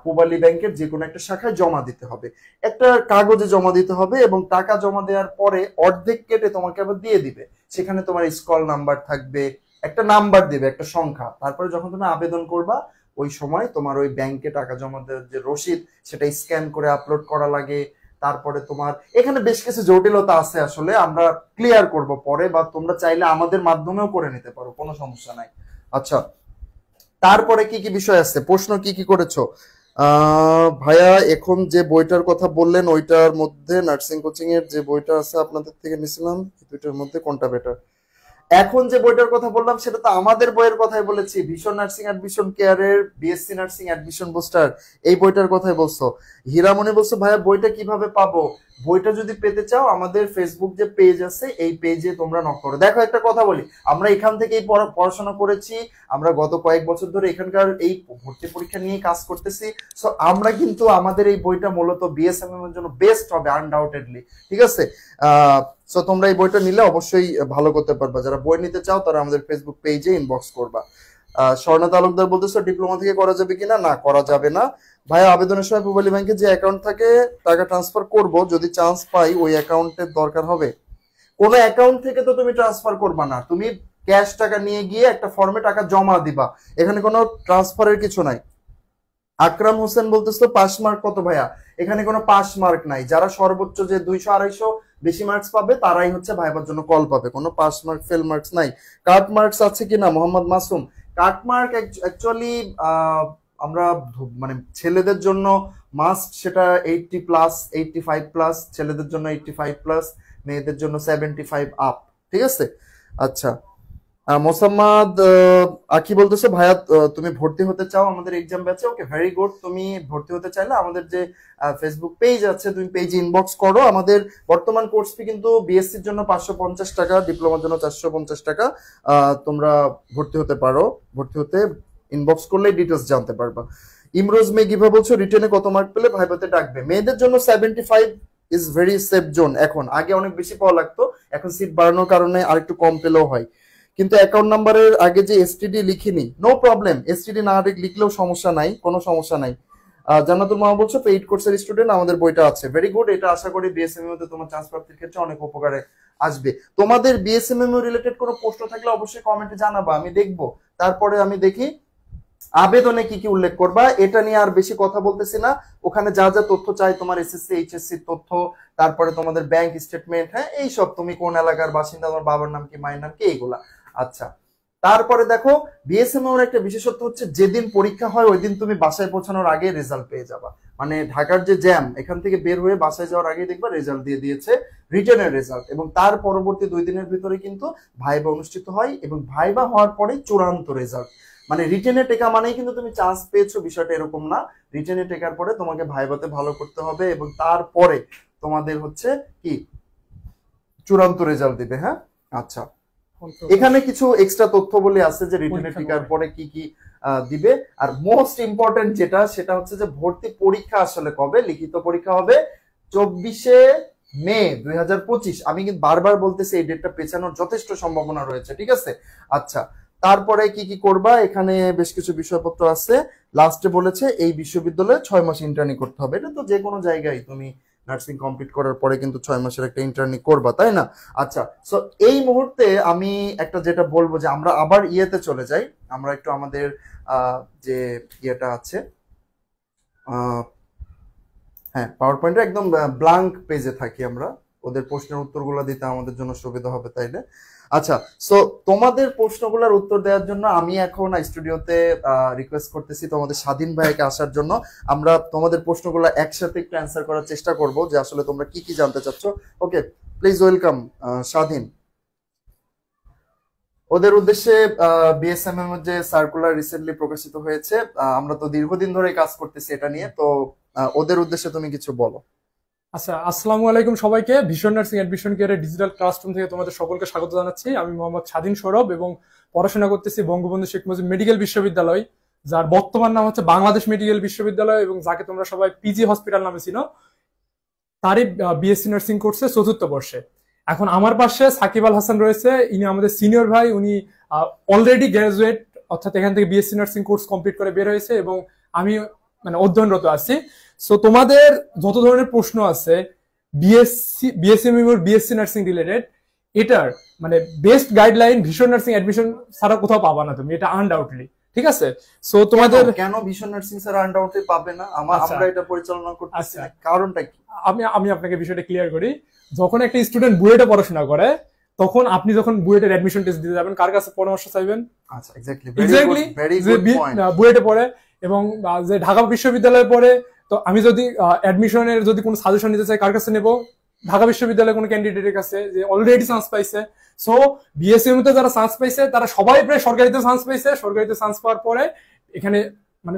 পূবালী ব্যাংকের যে কোনো একটা শাখায় জমা দিতে হবে, একটা কাগজে জমা দিতে হবে, এবং টাকা জমা দেওয়ার পরে অর্ধেক কেটে তোমাকে আবার দিয়ে দিবে। সেখানে তোমার স্কল নাম্বার থাকবে, একটা নাম্বার দেবে, একটা সংখ্যা। তারপরে যখন তুমি আবেদন করবা ওই সময় তোমার ওই ব্যাংকে টাকা জমা দেওয়ার যে রসিদ, সেটা স্ক্যান করে আপলোড করা লাগে। তারপরে তোমার এখানে বেশ কিছু জটিলতা আছে, আসলে আমরা ক্লিয়ার করব পরে, বা তোমরা চাইলে আমাদের মাধ্যমেও করে নিতে পারো, কোনো সমস্যা নাই। আচ্ছা, তারপরে কি কি বিষয় আছে, প্রশ্ন কি কি করেছো? ভাইয়া এখন যে বইটার কথা বললেন ওইটার মধ্যে, নার্সিং কোচিং এর যে বইটা আছে আপনাদের থেকে নিছিলাম, দুইটার মধ্যে কোনটা বেটার? এখন যে বইটার কথা বললাম সেটা তো আমাদের বইয়ের কথাই বলেছি, ভীষণ নার্সিং অ্যাডমিশন কেয়ারের বিএসসি নার্সিং অ্যাডমিশন বুস্টার, এই বইটার কথাই বলছো। হীরামণি বলছো ভাইয়া বইটা কিভাবে পাবো? বইটা যদি পেতে চাও আমাদের ফেসবুক যে পেজ আছে এই পেজে তোমরা নক করো। দেখো একটা কথা বলি, আমরা এখান থেকেই পড়াশোনা করেছি, আমরা গত কয়েক বছর ধরে এখানকার এই ভর্তি পরীক্ষা নিয়ে কাজ করতেছি। সো আমরা কিন্তু আমাদের এই বইটা মূলত বিএসএমএম এর জন্য বেস্ট হবে আনডাউটেডলি। ঠিক আছে, সো তোমরা এই বইটা নিলে অবশ্যই ভালো করতে পারবা। যারা বই নিতে চাও তারা আমাদের ফেসবুক পেজে ইনবক্স করবা। স্বর্ণা তালুকদার বলতেছো ডিপ্লোমা থেকে করা যাবে কিনা? না, করা যাবে না ভাইয়া। আবেদনের সময় পূবালী ব্যাংকে যে অ্যাকাউন্ট থাকে টাকা ট্রান্সফার করব, যদি চান্স পাই ওই অ্যাকাউন্টের দরকার হবে। কোনো অ্যাকাউন্ট থেকে তো তুমি ট্রান্সফার করবা না, তুমি ক্যাশ টাকা নিয়ে গিয়ে একটা ফর্মে টাকা জমা দিবা, এখানে কোনো ট্রান্সফারের কিছু নাই। আকরাম হোসেন বলতেছো পাস মার্ক কত? ভাইয়া এখানে কোনো পাস মার্ক নাই, যারা সর্বোচ্চ যে 200-250 বেশি মার্কস পাবে তারাই হচ্ছে ভাইবার জন্য কল পাবে, কোনো পাস মার্ক ফেল মার্কস নাই। কাট মার্কস আছে কিনা মোহাম্মদ মাসুম? কাট মার্ক অ্যাকচুয়ালি আমরা মানে ছেলেদের জন্য মাস্ট সেটা 80+, 85+, ছেলেদের জন্য 85+, মেয়েদের জন্য 75 আপ, ঠিক আছে? আচ্ছা, মোসাম্মদ আকি বলতেছে ভাইয়া তুমি ভর্তি হতে চাও আমাদের এক্সাম ব্যাচে? ওকে, ভেরি গুড। তুমি ভর্তি হতে চাইলে আমাদের যে ফেসবুক পেজ আছে তুমি পেজে ইনবক্স করো। আমাদের বর্তমান কোর্স ফি কিন্তু বিএসসির জন্য 550 টাকা, ডিপ্লোমার জন্য 450 টাকা। তোমরা ভর্তি হতে পারো, ভর্তি হতে ইনবক্স করলে ডিটেলস জানতে পারবা। ইমরোজ মে গিভা বলছো রিটেনে কত মার্ক পেলে ভাইভাতে ডাকবে? মেয়েদের জন্য 75 ইজ ভেরি সেফ জোন। এখন আগে অনেক বেশি পাওয়া লাগতো, এখন সিট বাড়ানোর কারণে আরেকটু কম পেলেও হয়। কিন্তু অ্যাকাউন্ট নাম্বারের আগে যে এসটিডি লিখিনি, নো প্রবলেম, এসটিডি না লিখলেও সমস্যা নাই, কোনো সমস্যা নাই। জান্নাতুল মামা বলছো পেইড কোর্সের স্টুডেন্ট, আমাদের বইটা আছে, ভেরি গুড। এটা আশা করি বিএসএমইউ তে তোমার চান্স প্রাপ্তির ক্ষেত্রে অনেক উপকারে আসবে। তোমাদের বিএসএমইউ রিলেটেড কোনো প্রশ্ন থাকলে অবশ্যই কমেন্টে জানাবা, আমি দেখবো। তারপরে আমি দেখি আবেদনে কি কি উল্লেখ করবা, এটা নিয়ে আর বেশি কথা বলতেছি না। ওখানে যা যা তথ্য চাই তোমার এসএসসি এইচএসসি তথ্য, তারপরে তোমাদের ব্যাংক স্টেটমেন্ট, হ্যাঁ এইসব, তুমি কোন এলাকার বাসিন্দা, তোমার বাবার নাম কি মায়ের নাম কি, এইগুলা। আচ্ছা, তারপরে দেখো বিএসএমইউ এর একটা বিশেষত্ব হচ্ছে যেদিন পরীক্ষা হয় ওই দিন তুমি বাসায় পৌঁছানোর আগে রেজাল্ট পেয়ে যাবা। মানে ঢাকার যে জ্যাম, এখান থেকে বের হয়ে বাসায় যাওয়ার আগে দেখবা রেজাল্ট দিয়ে দিয়েছে, রিটেনের রেজাল্ট, এবং তার পরবর্তী 2 দিনের ভিতরে কিন্তু ভাইবা অনুষ্ঠিত হয়, এবং ভাইবা হওয়ার পরে চূড়ান্ত রেজাল্ট। মানে রিটেনে টেকা মানেই কিন্তু তুমি চান্স পেয়েছো, বিষয়টা এরকম না। রিটেনে টেকার পরে তোমাকে ভাইভাতে ভালো করতে হবে, এবং তারপরে তোমাদের হচ্ছে কি চূড়ান্ত রেজাল্ট দিবে। হ্যাঁ, আচ্ছা, এখানে কিছু এক্সট্রা তথ্য বলে আছে যে রিটেনে টেকার পরে কি কি দিবে। আর মোস্ট ইম্পর্টেন্ট যেটা, সেটা হচ্ছে যে ভর্তি পরীক্ষা আসলে কবে। লিখিত পরীক্ষা হবে 24শে মে 2025। আমি কিন্তু বারবার বলতেছি এই ডেটটা পেছানোর যথেষ্ট সম্ভাবনা রয়েছে, ঠিক আছে? আচ্ছা, তারপরে কি কি করবা, এখানে বেশ কিছু বিষয়পত্র আছে। লাস্টে বলেছে এই বিশ্ববিদ্যালয়ে 6 মাস ইন্টার্নি করতে হবে। এটা তো যে কোনো জায়গায় তুমি নার্সিং কমপ্লিট করার পরে কিন্তু 6 মাসের একটা ইন্টার্নি করবা, তাই না? আচ্ছা, সো এই মুহূর্তে আমি একটা যেটা বলবো যে আমরা আবার ইয়েতে চলে যাই। আমরা একটু আমাদের যে ইয়েটা আছে, হ্যাঁ, পাওয়ার পয়েন্টে একদম ব্ল্যাঙ্ক পেজে থাকি আমরা, ওদের প্রশ্নের উত্তরগুলো দিতে আমাদের জন্য সুবিধা হবে, তাইলে। আচ্ছা, সো তোমাদের প্রশ্নগুলোর উত্তর দেওয়ার জন্য আমি এখন স্টুডিওতে রিকোয়েস্ট করতেছি তোমাদের স্বাধীন ভাইকে আসার জন্য। আমরা তোমাদের প্রশ্নগুলো একসাথে একটু অ্যান্সার করার চেষ্টা করব যে আসলে তোমরা কি কি জানতে চাচ্ছ। ওকে, প্লিজ ওয়েলকাম স্বাধীন। ওদের উদ্দেশ্যে বিএসএমএম এর যে সার্কুলার রিসেন্টলি প্রকাশিত হয়েছে, আমরা তো দীর্ঘদিন ধরে কাজ করতেছি এটা নিয়ে, তো ওদের উদ্দেশ্যে তুমি কিছু বলো। আচ্ছা, আসসালামু আলাইকুম সবাইকে। ভিশন নার্সিং অ্যাডমিশন কেয়ারের ডিজিটাল ক্লাসরুম থেকে তোমাদের সকলকে স্বাগত জানাচ্ছি। আমি মোহাম্মদ স্বাধীন সৌরভ এবং পড়াশোনা করতেছি বঙ্গবন্ধু শেখ মুজিব মেডিকেল বিশ্ববিদ্যালয়, যার বর্তমান নাম হচ্ছে বাংলাদেশ মেডিকেল বিশ্ববিদ্যালয়, এবং যাকে তোমরা সবাই পিজি হসপিটাল নামে চিনো। তারই বিএসসি নার্সিং কোর্সে 4র্থ বর্ষে। এখন আমার পাশে সাকিব আল হাসান রয়েছে, ইনি আমাদের সিনিয়র ভাই। উনি অলরেডি গ্রাজুয়েট, অর্থাৎ এখান থেকে বিএসসি নার্সিং কোর্স কমপ্লিট করে বের হয়েছে, এবং আমি মানে অধ্যয়নরত আছি। সো তোমাদের যত ধরনের প্রশ্ন আছে বিএসসি নার্সিং রিলেটেড, এটার মানে best guideline vision nursing admission ছাড়া কোথাও পাবা না তুমি, এটা আনডাউটলি, ঠিক আছে? সো তোমাদের কেন ভিশন নার্সিং স্যার আনডাউটলি পাবে না? আমরা এটা পরিচালনা করতেছি, কারণটা কি? আমি আপনাকে বিষয়টা ক্লিয়ার করি। যখন একটা স্টুডেন্ট বুয়েটে পড়াশোনা করে, তখন আপনি যখন বুয়েটের অ্যাডমিশন টেস্ট দিতে যাবেন, কার কাছে পরামর্শ চাইবেন? আচ্ছা, এক্স্যাক্টলি, বুয়েটে পড়ে এবং যে ঢাকা বিশ্ববিদ্যালয়ে পড়ে, তো আমি যদি অ্যাডমিশনের যদি কোনো সাজেশন নিতে চাই, কার কাছে নেব? ঢাকা বিশ্ববিদ্যালয়ের কোনো ক্যান্ডিডেটের কাছে, যে অলরেডি চান্স পাইছে। সো বিএসএমইউ তে যারা চান্স পাইছে তারা সবাই প্রায় সরকারিতে চান্স পাইছে। সরকারিতে চান্স পাওয়ার পরে এখানে মানে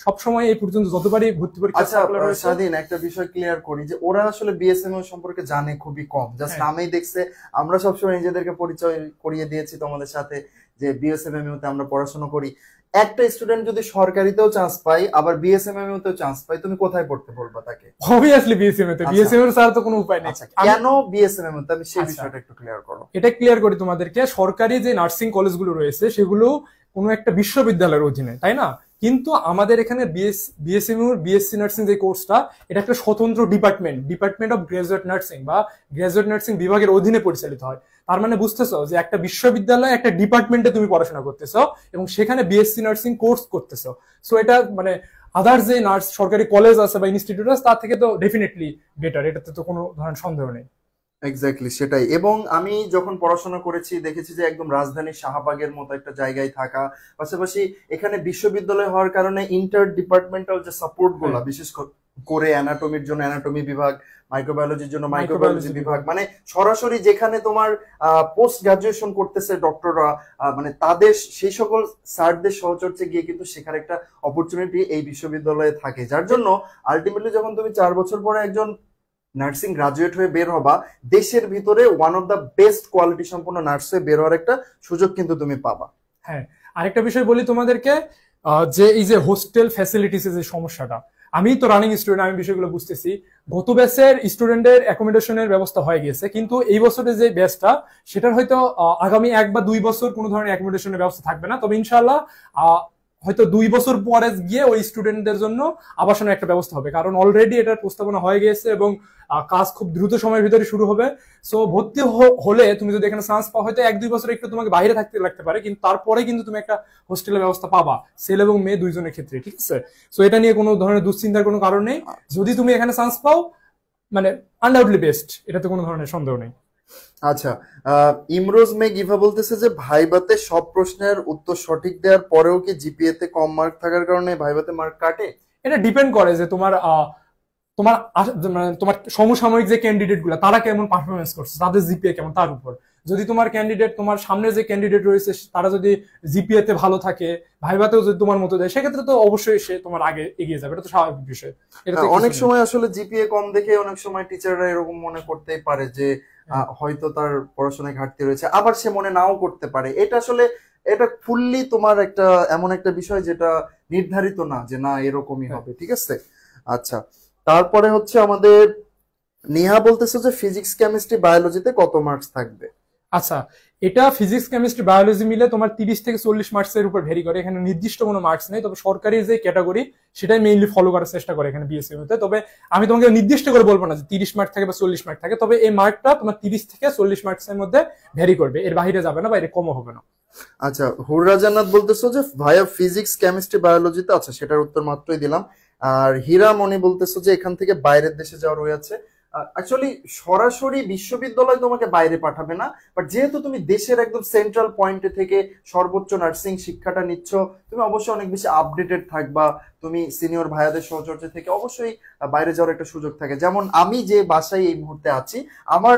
সবসময় এই পর্যন্ত যতবারই ভর্তি পরীক্ষা। আচ্ছা স্বাধীন, একটা বিষয় ক্লিয়ার করি যে ওরা আসলে বিএসএমইউ সম্পর্কে জানে খুবই কম, জাস্ট নামেই দেখছে। আমরা সবসময় নিজেদেরকে পরিচয় করিয়ে দিয়েছি তোমাদের সাথে যে বিএসএমইউ তে আমরা পড়াশোনা করি। একটা স্টুডেন্ট যদি সরকারিতেও চান্স পাই আবার বিএসএমইউ তেও চান্স পাই, তুমি কোথায় পড়তে বলবা তাকে? অবভিয়াসলি বিএসএমইউ তে। বিএসএমইউ ছাড়া তো কোনো উপায় নেই। কেন বিএসএমইউ তে? আমি সেই বিষয়টা একটু ক্লিয়ার করো। এটা ক্লিয়ার করি তোমাদেরকে। সরকারি যে নার্সিং কলেজগুলো রয়েছে সেগুলো কোনো একটা বিশ্ববিদ্যালয়ের অধীনে, তাই না? কিন্তু আমাদের এখানে বিএসসি নার্সিং যে কোর্সটা, এটা একটা স্বতন্ত্র ডিপার্টমেন্ট অফ গ্রাজুয়েট নার্সিং বা গ্রাজুয়েট নার্সিং বিভাগের অধীনে পরিচালিত হয়। তার মানে বুঝতেছো যে একটা বিশ্ববিদ্যালয়ে একটা ডিপার্টমেন্টে তুমি পড়াশোনা করতেছো এবং সেখানে বিএসসি নার্সিং কোর্স করতেছো। সো এটা মানে আদার যে সরকারি কলেজ আছে বা ইনস্টিটিউট আছে তার থেকে তো ডেফিনেটলি বেটার, এটাতে তো কোনো ধরনের সন্দেহ নেই। এক্স্যাক্টলি সেটাই। এবং আমি যখন পড়াশোনা করেছি দেখেছি যে একদম রাজধানীর শাহবাগের মতো একটা জায়গায় থাকা, পাশাপাশি এখানে বিশ্ববিদ্যালয় হওয়ার কারণে ইন্টার ডিপার্টমেন্টাল যে সাপোর্ট গুলা, বিশেষ করে অ্যানাটমির জন্য অ্যানাটমি বিভাগ, মাইক্রোবায়োলজির জন্য মাইক্রোবায়োলজি বিভাগ, মানে সরাসরি যেখানে তোমার পোস্ট গ্রাজুয়েশন করতেছে ডক্টররা, মানে তাদের সেই সকল স্যারদের সহচর্যে গিয়ে কিন্তু শেখার একটা অপরচুনিটি এই বিশ্ববিদ্যালয়ে থাকে, যার জন্য আলটিমেটলি যখন তুমি 4 বছর পরে একজন নার্সিং গ্রাজুয়েট হয়ে বের হবা, দেশের ভিতরে one of the best quality সম্পন্ন নার্স হয়ে বের হওয়ার একটা সুযোগ কিন্তু তুমি পাবা। হ্যাঁ, আরেকটা বিষয় বলি তোমাদেরকে, যে এই যে হোস্টেল ফ্যাসিলিটিস যে সমস্যাটা, আমি তো রানিং স্টুডেন্ট, আমি বিষয়গুলো বুঝতেছি। গত ব্যাচের স্টুডেন্টের অ্যাকোমোডেশনের ব্যবস্থা হয়ে গেছে, কিন্তু এই বছরের যে ব্যাচটা সেটার হয়তো আগামী 1 বা 2 বছর কোনো ধরনের অ্যাকোমোডেশনের ব্যবস্থা থাকবে না। তবে ইনশাআল্লাহ হয়তো 2 বছর পরে গিয়ে ওই স্টুডেন্টদের জন্য আবাসনের একটা ব্যবস্থা হবে, কারণ অলরেডি এটার প্রস্তাবনা হয়ে গেছে এবং কাজ খুব দ্রুত সময়ের ভিতরে শুরু হবে। সো ভর্তি হলে তুমি যদি এখানে চান্স পাও, হয়তো 1-2 বছর একটু তোমাকে বাইরে থাকতে লাগতে পারে, কিন্তু তারপরে কিন্তু তুমি একটা হোস্টেলের ব্যবস্থা পাবা, ছেলে এবং মেয়ে দুইজনের ক্ষেত্রে, ঠিক আছে? সো এটা নিয়ে কোনো ধরনের দুশ্চিন্তার কোনো কারণ নেই। যদি তুমি এখানে চান্স পাও, মানে আনডাউটলি বেস্ট, এটাতে কোনো ধরনের সন্দেহ নেই। আচ্ছা, ইমরোজ মে গিভা বলতেছে যে ভাইবাতে সব প্রশ্নের উত্তর সঠিক দেওয়ার পরেও কি জিপিএ তে কম মার্ক থাকার কারণে ভাইবাতে মার্ক কাটে? এটা ডিপেন্ড করে যে তোমার তোমার মানে তোমার সমসাময়িক যে ক্যান্ডিডেট গুলা তারা কেমন পারফরমেন্স করছে, তাদের জিপিএ কেমন তার উপর। যদি তোমার ক্যান্ডিডেট, তোমার সামনে যে ক্যান্ডিডেট রয়েছে তারা যদি জিপিএ তে ভালো থাকে, ভাইভাতেও যদি তোমার মতো দেয়, সেক্ষেত্রে তো অবশ্যই সে তোমার আগে এগিয়ে যাবে, এটা তো স্বাভাবিক বিষয়। অনেক সময় আসলে জিপিএ কম দেখে অনেক সময় টিচাররা এরকম মনে করতেই পারে যে হয়তো তার পড়াশোনায় ঘাটতি রয়েছে, আবার সে মনে নাও করতে পারে। এটা আসলে এটা ফুললি তোমার একটা এমন একটা বিষয় যেটা নির্ধারিত না যে না এরকমই হবে, ঠিক আছে? আচ্ছা, তারপরে হচ্ছে আমাদের নেহা বলতেছে যে ফিজিক্স কেমিস্ট্রি বায়োলজিতে কত মার্কস থাকবে? আচ্ছা, এটা ফিজিক্স কেমিস্ট্রি বায়োলজি মিলে তোমার 30 থেকে 40 মার্কসের উপর ভেরি করে, এখানে নির্দিষ্ট কোনো মার্কস নেই। তবে সরকারি যে ক্যাটাগরি সেটাই মেইনলি ফলো করার চেষ্টা করে এখানে বিএসসি মধ্যে। তবে আমি তোমাকে নির্দিষ্ট করে বলবো না যে 30 মার্ক থাকে বা 40 মার্ক থাকে, তবে এই মার্কটা তোমার 30 থেকে 40 মার্কসের মধ্যে ভেরি করবে, এর বাইরে যাবে না বা এর কমও হবে না। আচ্ছা, হুররা জান্নাত বলতেছো যে ভাইয়া ফিজিক্স কেমিস্ট্রি বায়োলজিতে, আচ্ছা সেটার উত্তর মাত্রই দিলাম। আর হীরা মনি বলতেছো যে এখান থেকে বাইরের দেশে যাওয়ার হয়ে আছে। অ্যাকচুয়ালি সরাসরি বিশ্ববিদ্যালয় তোমাকে বাইরে পাঠাবে না, বাট যেহেতু তুমি দেশের একদম সেন্ট্রাল পয়েন্টে থেকে সর্বোচ্চ নার্সিং শিক্ষাটা নিচ্ছ, তুমি অবশ্যই অনেক বেশি আপডেটেড থাকবা। তুমি সিনিয়র ভাইয়াদের সহচর্য থেকে অবশ্যই বাইরে যাওয়ার একটা সুযোগ থাকে। যেমন আমি যে বাসায় এই মুহূর্তে আছি, আমার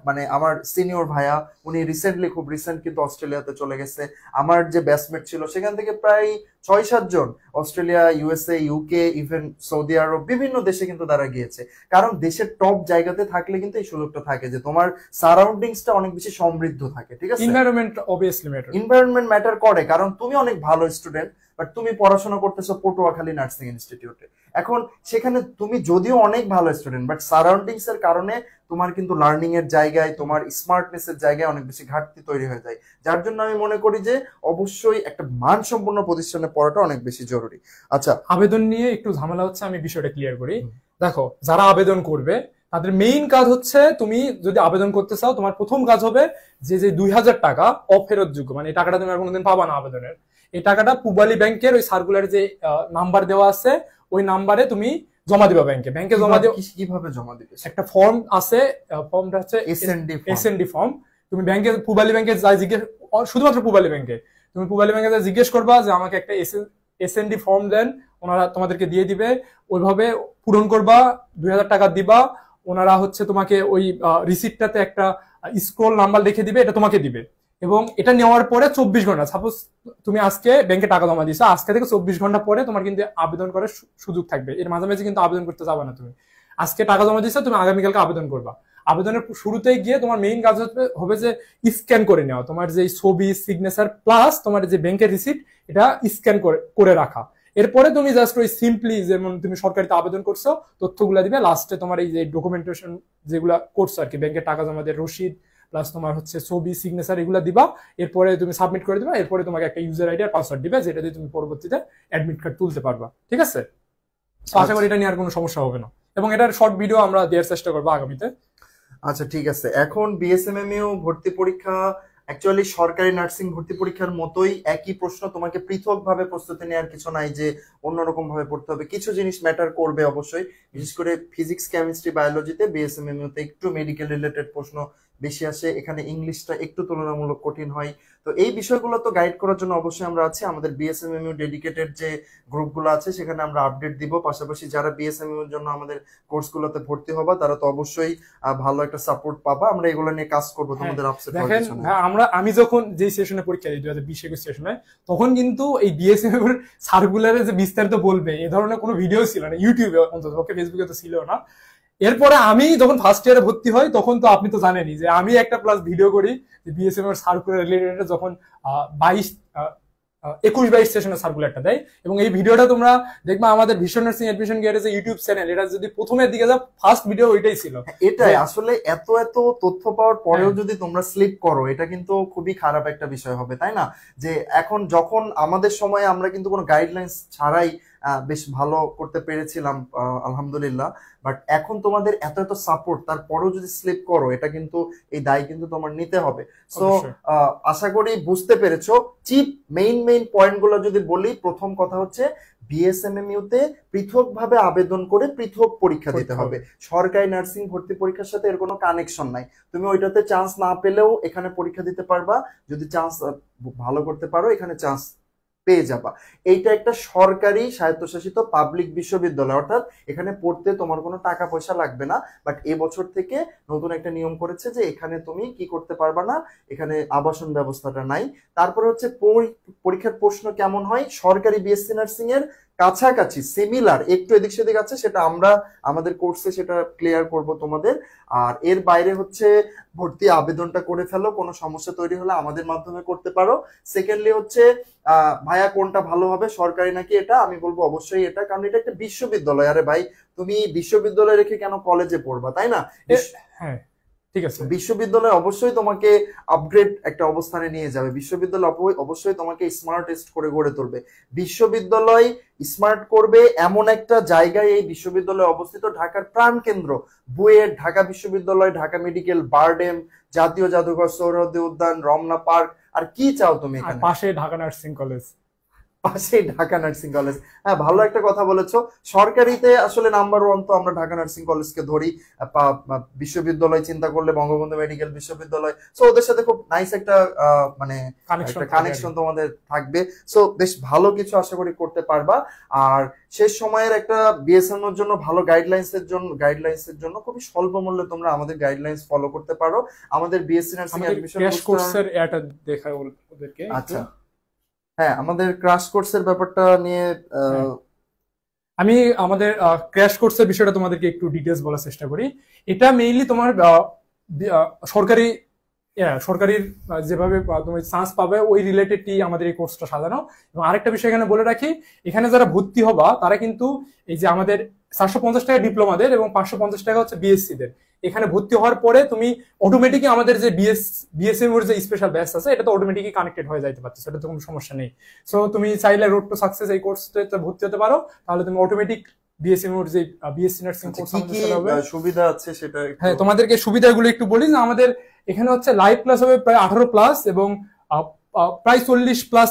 মানে আমার সিনিয়র ভাইয়া উনি রিসেন্টলি, খুব রিসেন্ট কিন্তু অস্ট্রেলিয়াতে চলে গেছে। আমার যে ব্যাচমেট ছিল সেখান থেকে প্রায় 6-7 জন Australia, USA, UK, even Saudi Arab, বিভিন্ন দেশে কিন্তু তারা গিয়েছে। কারণ দেশের টপ জায়গাতে থাকলে কিন্তু এই সুযোগটা থাকে যে তোমার সারাউন্ডিংসটা অনেক বেশি সমৃদ্ধ থাকে, ঠিক আছে? Environment obviously matter, environment matter করে, কারণ তুমি অনেক ভালো স্টুডেন্ট, বাট তুমি পড়াশোনা করতেছো পটুয়াখালী নার্সিং ইনস্টিটিউটে। এখন সেখানে তুমি যদিও অনেক ভালো স্টুডেন্ট, বাট সারাউন্ডিংস এর কারণে তোমার কিন্তু লার্নিং এর জায়গায়, তোমার স্মার্টনেস এর জায়গায় অনেক বেশি ঘাটতি তৈরি হয়ে যায়। যার জন্য আমি মনে করি যে অবশ্যই একটা মানসম্পন্ন প্রতিষ্ঠানে পড়াটা অনেক বেশি জরুরি। আচ্ছা, আবেদন নিয়ে একটু ঝামেলা হচ্ছে, আমি বিষয়টা ক্লিয়ার করি। দেখো, যারা আবেদন করবে তাদের মেইন কাজ হচ্ছে, তুমি যদি আবেদন করতে চাও, তোমার প্রথম কাজ হবে যে 2000 টাকা অফেরত যোগ্য, মানে এই টাকাটা তুমি আর কোনোদিন পাবা না আবেদনের। এই টাকাটা পূবালী ব্যাংকের ওই সার্কুলারে যে নাম্বার দেওয়া আছে ওই নাম্বারে তুমি জমা দিবা ব্যাংকে। ব্যাংকে জমা দিও। কিভাবে জমা দিবে? একটা ফর্ম আছে, ফর্মটা হচ্ছে এসএনডি ফর্ম। তুমি ব্যাংকে, পূবালী ব্যাংকে যাই জিজ্ঞেস, শুধুমাত্র পূবালী ব্যাংকে, তুমি পূবালী ব্যাংকে যাই জিজ্ঞেস করবা যে আমাকে একটা এসএনডি ফর্ম দেন, ওনারা তোমাদেরকে দিয়ে দিবে। ওইভাবে পূরণ করবা, 2000 টাকা দিবা, ওনারা হচ্ছে তোমাকে ওই রিসিপ্টটাতে একটা স্ক্রল নাম্বার লিখে দিবে, এটা তোমাকে দিবে। এবং এটা নেওয়ার পরে 24 ঘন্টা, সাপোজ তুমি আজকে ব্যাংকে টাকা জমা দিছো, আজকে থেকে 24 ঘন্টা পরে তোমার কিন্তু আবেদন করার সুযোগ থাকবে। এর মাঝামাঝি কিন্তু আবেদন করতে যাবে না। তুমি আজকে টাকা জমা দিছো, তুমি আগামীকালকে আবেদন করবা। আবেদনের শুরুতেই গিয়ে তোমার মেইন কাজ হবে যে স্ক্যান করে নেওয়া তোমার যে ছবি, সিগনেচার প্লাস তোমার যে ব্যাংকের রিসিপ্ট, এটা স্ক্যান করে রাখা। এরপরে তুমি জাস্ট ওই সিম্পলি, যেমন তুমি সরকারিতে আবেদন করছো, তথ্যগুলা দিবে। লাস্টে তোমার এই যে ডকুমেন্টেশন যেগুলা করছো আর কি, ব্যাংকে টাকা জমা দিয়ে রসিদ প্লাস তোমার হচ্ছে ছবি, সিগনেচার, এগুলা দিবা। এরপরে তুমি সাবমিট করে দিবা। এরপরে তোমাকে একটা ইউজার আইডি আর পাসওয়ার্ড দিবে, যেটা দিয়ে তুমি পরবর্তীতে অ্যাডমিট কার্ড তুলতে পারবা, ঠিক আছে? আশা করি এটা নিয়ে আর কোনো সমস্যা হবে না, এবং এটার শর্ট ভিডিও আমরা দেওয়ার চেষ্টা করবো আগামীতে। আচ্ছা, ঠিক আছে। এখন বিএসএমএমইউ ভর্তি পরীক্ষা অ্যাকচুয়ালি সরকারি নার্সিং ভর্তি পরীক্ষার মতোই একই প্রশ্ন, তোমাকে পৃথকভাবে প্রস্তুতি নেওয়ার কিছু নাই যে অন্যরকম ভাবে পড়তে হবে। কিছু জিনিস ম্যাটার করবে অবশ্যই, বিশেষ করে ফিজিক্স, কেমিস্ট্রি, বায়োলজিতে, বিএসএমএমইউ তে একটু মেডিকেল রিলেটেড প্রশ্ন বেশি আসে, এখানে ইংলিশটা একটু তুলনামূলক কঠিন হয়। তো এই বিষয়গুলো তো গাইড করার জন্য অবশ্যই আমরা আছি। আমাদের বিএসএমএমইউ ডেডিকেটেড যে গ্রুপগুলো আছে সেখানে আমরা আপডেট দিব। পাশাপাশি যারা বিএসএমইউ এর জন্য আমাদের কোর্সগুলোতে ভর্তি হবা তারা তো অবশ্যই ভালো একটা সাপোর্ট পাবা। আমরা এগুলো নিয়ে কাজ করবো, তোমাদের আপসেট হওয়ার দেখেন কিছু নেই। আমি যখন যে সেশনে পরীক্ষা দিই 2020-21 সেশনে, তখন কিন্তু এই বিএসএম এর সার্কুলারে যে বিস্তারিত বলবে এ ধরনের কোনো ভিডিও ছিল না ইউটিউবে, অন্তত ফেসবুকে তো ছিল না। এরপরে আমি যখন ফার্স্ট ইয়ারে ভর্তি হই তখন তো আপনি তো জানেনই যে আমি একটা প্লাস ভিডিও করি যে বিএসএম এর সার্কুলার রিলেটেড, যখন 21-22 সেশনের সার্কুলারটা দেয়, এবং এই ভিডিওটা তোমরা দেখবা আমাদের ভিশন নার্সিং এডমিশন গিয়ারে যে ইউটিউব চ্যানেল, এটা যদি প্রথমের দিকে যাও ফার্স্ট ভিডিও ওইটাই ছিল। এটাই আসলে এত এত তথ্য পাওয়ার পরেও যদি তোমরা স্লিপ করো, এটা কিন্তু খুবই খারাপ একটা বিষয় হবে, তাই না? যে এখন যখন আমাদের সময়ে আমরা কিন্তু কোনো গাইডলাইন্স ছাড়াই বেশ ভালো করতে পেরেছিলাম, আলহামদুলিল্লাহ। বাট এখন তোমাদের এত এত সাপোর্ট, তারপরেও যদি স্লিপ করো, এটা কিন্তু এই দায় কিন্তু তোমার নিতে হবে। সো আশা করি বুঝতে পেরেছো। চিপ মেইন পয়েন্ট গুলো যদি বলি, প্রথম কথা হচ্ছে বিএসএমএমইউ তে পৃথকভাবে আবেদন করে পৃথক পরীক্ষা দিতে হবে। সরকারি নার্সিং ভর্তি পরীক্ষার সাথে এর কোনো কানেকশন নাই। তুমি ওইটাতে চান্স না পেলেও এখানে পরীক্ষা দিতে পারবা, যদি চান্স ভালো করতে পারো এখানে চান্স পেয়ে যাবা। এইটা একটা সরকারি স্বায়ত্তশাসিত পাবলিক বিশ্ববিদ্যালয়, অর্থাৎ এখানে পড়তে তোমার কোনো টাকা পয়সা লাগবে না। বাট এবছর থেকে নতুন একটা নিয়ম করেছে যে এখানে তুমি কি করতে পারবা না, এখানে আবাসন ব্যবস্থাটা নাই। তারপরে হচ্ছে পরীক্ষার প্রশ্ন কেমন হয়, সরকারি বিএসসি নার্সিং এর কাছাকাছি সিমিলার, একটু এদিক সেদিক আছে, সেটা আমরা আমাদের কোর্সে সেটা ক্লিয়ার করব তোমাদের। আর এর বাইরে হচ্ছে ভর্তি আবেদনটা করে ফেলো, কোনো সমস্যা তৈরি হলে আমাদের মাধ্যমে করতে পারো। সেকেন্ডলি হচ্ছে ভাইয়া কোনটা ভালো হবে, সরকারি নাকি এটা, আমি বলবো অবশ্যই এটা, কারণ এটা একটা বিশ্ববিদ্যালয়। আরে ভাই, তুমি বিশ্ববিদ্যালয় রেখে কেন কলেজে পড়বা, তাই না? হ্যাঁ ঠিক আছে, বিশ্ববিদ্যালয় অবশ্যই তোমাকে আপগ্রেড একটা অবস্থানে নিয়ে যাবে। বিশ্ববিদ্যালয় অবশ্যই তোমাকে স্মার্টেস্ট করে গড়ে তুলবে। বিশ্ববিদ্যালয় স্মার্ট করবে এমন একটা জায়গায় এই বিশ্ববিদ্যালয় অবস্থিত, ঢাকার প্রাণ কেন্দ্র, বুয়েট, ঢাকা বিশ্ববিদ্যালয়, ঢাকা মেডিকেল, বারডেম, জাতীয় জাদুঘর, সৌরদী উদ্যান, রমনা পার্ক, আর কি চাও তুমি এখানে? পাশে ঢাকা নার্সিং কলেজ, পাশেই ঢাকা নার্সিং কলেজ। হ্যাঁ, ভালো একটা কথা বলেছো। সরকারিতে আসলে নাম্বার ওয়ান তো আমরা ঢাকা নার্সিং কলেজকে ধরি। বিশ্ববিদ্যালয় চিন্তা করলে বঙ্গবন্ধু মেডিকেল বিশ্ববিদ্যালয়, সো ওদের সাথে খুব নাইস একটা মানে কানেকশন তোমাদের থাকবে। সো বেশ ভালো কিছু আশা করি করতে পারবা। আর শেষ সময়ের একটা বিএসএম এর জন্য ভালো গাইডলাইন্সের জন্য খুবই স্বল্প মূল্যে তোমরা আমাদের গাইডলাইন্স ফলো করতে পারো। আমাদের বিএসসি নার্সিং এডমিশন কোর্সের এটা দেখায় ওদেরকে। আচ্ছা, হ্যাঁ, আমাদের ক্র্যাশ কোর্সের ব্যাপারটা নিয়ে আমি আমাদের ক্র্যাশ কোর্সের বিষয়টা তোমাদেরকে একটু ডিটেলস বলার চেষ্টা করি। এটা মেইনলি তোমার সরকারির যেভাবে তুমি চান্স পাবে ওই রিলেটেডই আমাদের এই কোর্সটা সাজানো। এবং আরেকটা বিষয় এখানে বলে রাখি, এখানে যারা ভর্তি হবা তারা কিন্তু এই যে আমাদের 450 টাকা ডিপ্লোমাদের এবং 550 টাকা হচ্ছে বিএসসি দের, এখানে ভর্তি হওয়ার পরে তুমি অটোমেটিকই আমাদের যে বিএসএম এর যে স্পেশাল ব্যাচ আছে এটা তো অটোমেটিকই কানেক্টেড হয়ে যাইতে পারছো, সেটা তো কোনো সমস্যা নেই। সো তুমি চাইলে রোড টু সাকসেস এই কোর্সটাতে ভর্তি হতে পারো, তাহলে তুমি অটোমেটিক বিএসএম এর যে বিএসসি নার্সিং কোর্স হবে সুবিধা আছে সেটা। হ্যাঁ, তোমাদেরকে সুবিধাগুলো একটু বলি যে আমাদের এখানে হচ্ছে লাইভ ক্লাস হবে প্রায় 18+ এবং প্রায় 40+